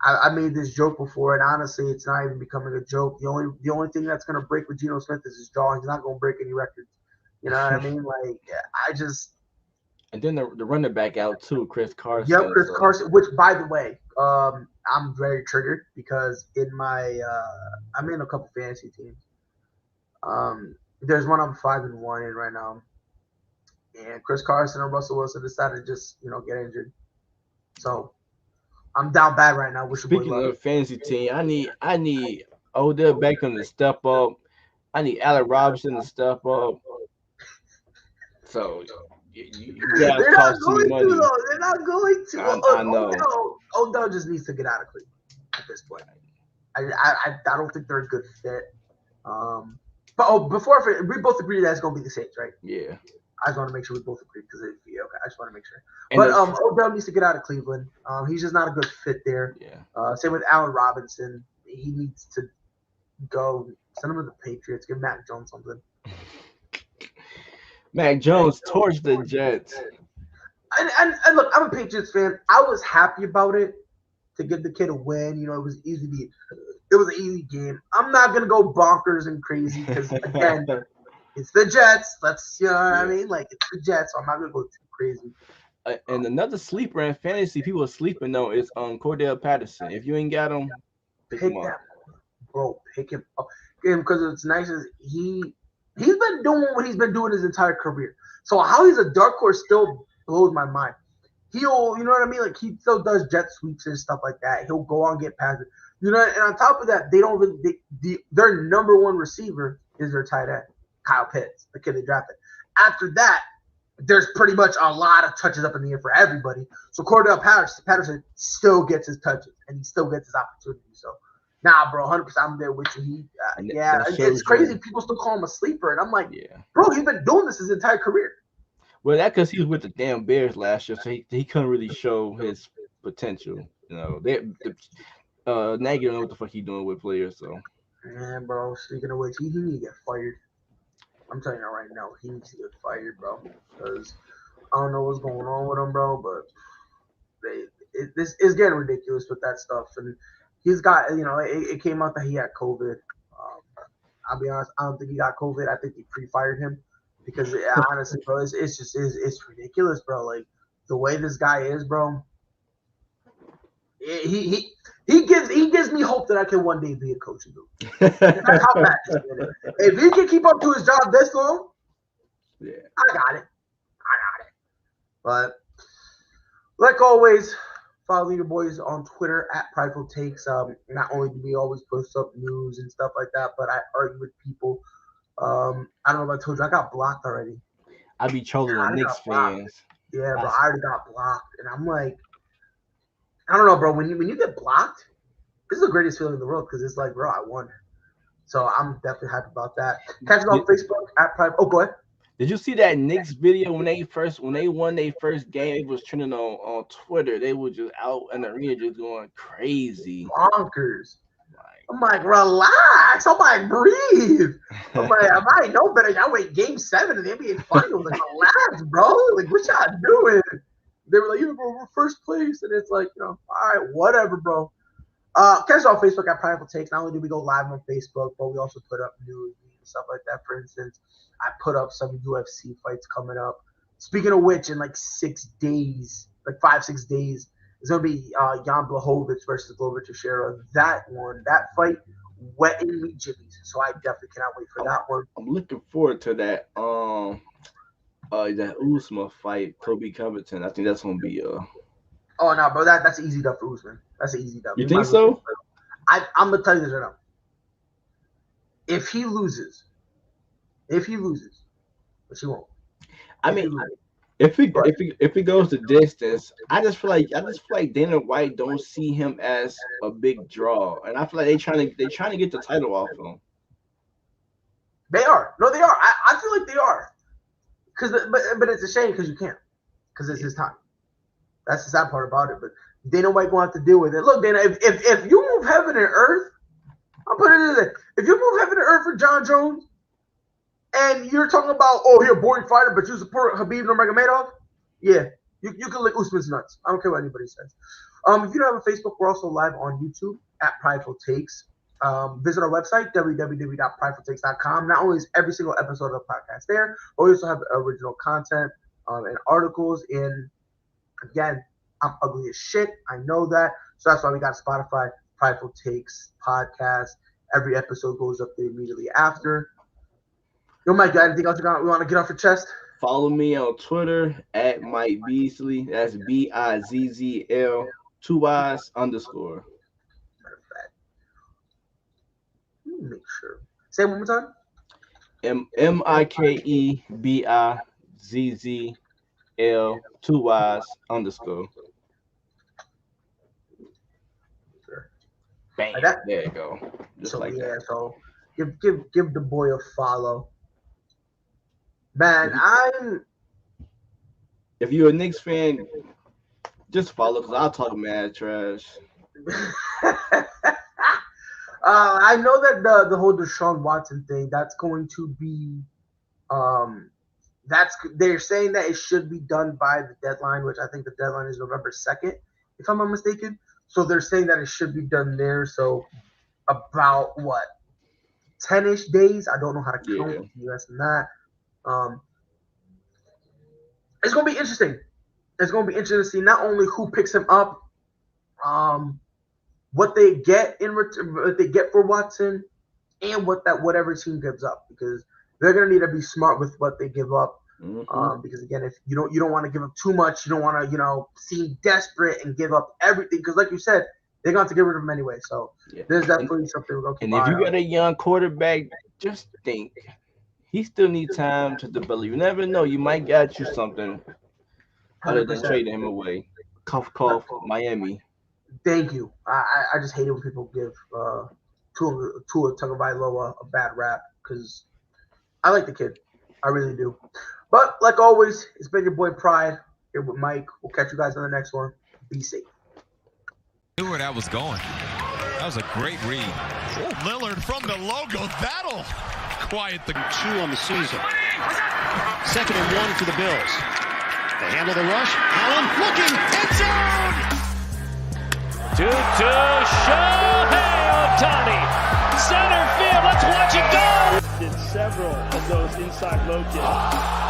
I made this joke before, and honestly, it's not even becoming a joke. The only thing that's gonna break with Geno Smith is his jaw. He's not gonna break any records. You know what I mean? Like, I just. And then the running back out too, Chris Carson. Yep, Chris Carson. Which, by the way, I'm very triggered because in my I'm in a couple fantasy teams. There's one I'm 5-1 in right now, and Chris Carson and Russell Wilson decided to just get injured. So I'm down bad right now. Speaking of fantasy team, I need Odell Beckham to step up. I need Allen Robinson to step up. So you guys cost some money. They're not going to. I know. Odell just needs to get out of Cleveland at this point. I don't think they're a good fit. But before we both agree that's going to be the Saints, right? Yeah. I just want to make sure we both agree because I just want to make sure. But Odell needs to get out of Cleveland. He's just not a good fit there. Yeah. Same with Allen Robinson. He needs to go. Send him to the Patriots. Give Mac Jones something. Mac Jones torched the Jets. And look, I'm a Patriots fan. I was happy about it to give the kid a win. It was easy. It was an easy game. I'm not gonna go bonkers and crazy because again, it's the Jets. Let's what I mean. Like, it's the Jets, so I'm not gonna go too crazy. And another sleeper in fantasy, people are sleeping though, is Cordell Patterson. If you ain't got him, pick him up. Bro, pick him up. Because it's nice as he's been doing what he's been doing his entire career. So how he's a dark horse still blows my mind. He'll, you know what I mean? Like, he still does jet sweeps and stuff like that. He'll go on and get passes. And on top of that, they don't really their number one receiver is their tight end, Kyle Pitts, the kid they drafted. After that, there's pretty much a lot of touches up in the air for everybody. So Cordell Patterson still gets his touches and he still gets his opportunity. So, nah, bro, 100%, I'm there with you. It's crazy. People still call him a sleeper, and I'm like, bro, he's been doing this his entire career. Well, that's because he was with the damn Bears last year, so he couldn't really show his potential. Nagy don't know what the fuck he's doing with players. So Man, bro. Speaking of which, he needs to get fired. I'm telling you right now, he needs to get fired, bro. Because I don't know what's going on with him, bro. But this is getting ridiculous with that stuff. And he's got, it came out that he had COVID. I'll be honest, I don't think he got COVID. I think they pre-fired him because honestly, bro, it's ridiculous, bro. Like the way this guy is, bro. He gives me hope that I can one day be a coach in the league. That's how bad this man is. If he can keep up to his job this long, yeah, I got it. But like always, follow your boys on Twitter at Prideful Takes. Not only do we always post up news and stuff like that, but I argue with people. I don't know if I told you, I got blocked already. I be trolling the Knicks fans. Yeah, bro, I already got blocked, and I'm like, I don't know, bro. When you get blocked, this is the greatest feeling in the world because it's like, bro, I won. So I'm definitely happy about that. Catch us on Facebook at Pride. Oh, go ahead. Did you see that Knicks video when they won their first game? It was trending on Twitter. They were just out in the arena just going crazy. Bonkers. I'm like, relax. I'm like, breathe. I'm like, I might know better. Y'all wait game 7 of the NBA Finals. Like, relax, bro. Like, what y'all doing? They were like, bro, we're first place. And it's like, all right, whatever, bro. Catch us on Facebook at Prideful Takes. Not only do we go live on Facebook, but we also put up news and stuff like that. For instance, I put up some UFC fights coming up. Speaking of which, in like 6 days, like 5-6 days, it's going to be Jan Blachowicz versus Glover Teixeira. That fight, wetting me jimmies. So I definitely cannot wait for that one. I'm looking forward to that. That Usman fight, Kobe Covington. I think that's going to be Oh no, bro, that's easy dub for Usman. That's an easy dub. You think so? I'm gonna tell you this right now. If he loses, which he won't. If he goes the distance, I just feel like Dana White don't see him as a big draw, and I feel like they trying to get the title off him. They are. No, they are. I feel like they are. But it's a shame because you can't. Because it's his time. That's the sad part about it. But Dana White going to have to deal with it. Look, Dana, if you move heaven and earth, I'll put it in there. If you move heaven and earth for John Jones, and you're talking about, you're a boring fighter, but you support Khabib Nurmagomedov, yeah, you can lick Usman's nuts. I don't care what anybody says. If you don't have a Facebook, we're also live on YouTube at Prideful Takes. Visit our website, www.pridefultakes.com. Not only is every single episode of the podcast there, but we also have original content and articles. And again, I'm ugly as shit. I know that. So that's why we got Spotify, Prideful Takes podcast. Every episode goes up there immediately after. Yo, Mike, got anything else we want to get off your chest? Follow me on Twitter at Mike Beasley. That's BIZZL 2 Y's _. Matter of fact, let me make sure. Say it one more time. MIKEBIZZL 2 Y's _. Sure. Bam. Like that? There you go. Just so like yeah, that. so give the boy a follow. Man, if you're a Knicks fan, just follow because I'll talk mad trash. I know that the whole Deshaun Watson thing, that's going to be they're saying that it should be done by the deadline, which I think the deadline is November 2nd, if I'm not mistaken. So they're saying that it should be done there. So about 10-ish days. I don't know how to count less than that. It's gonna be interesting. It's gonna be interesting to see not only who picks him up, what they get in return, what they get for Watson, and whatever team gives up, because they're gonna need to be smart with what they give up. Mm-hmm. Because again, if you don't want to give up too much, you don't want to seem desperate and give up everything. Because like you said, they're going to get rid of him anyway. So there's definitely something we're going to keep. And if you got a young quarterback, just think he still needs time to develop. You never know. You might get you something other than 100%. trading him away. Cough, Miami. Thank you. I just hate it when people give Tua Tagovailoa a bad rap because I like the kid. I really do. But like always, it's been your boy Pride here with Mike. We'll catch you guys on the next one. Be safe. Knew where that was going. That was a great read. Oh, Lillard from the logo. That'll quiet the 2 on the season. 2nd and 1 to the Bills. They handle the rush. Allen looking. End zone! 2-2. Shohei Ohtani. Center field. Let's watch it go. Did several of those inside low kicks.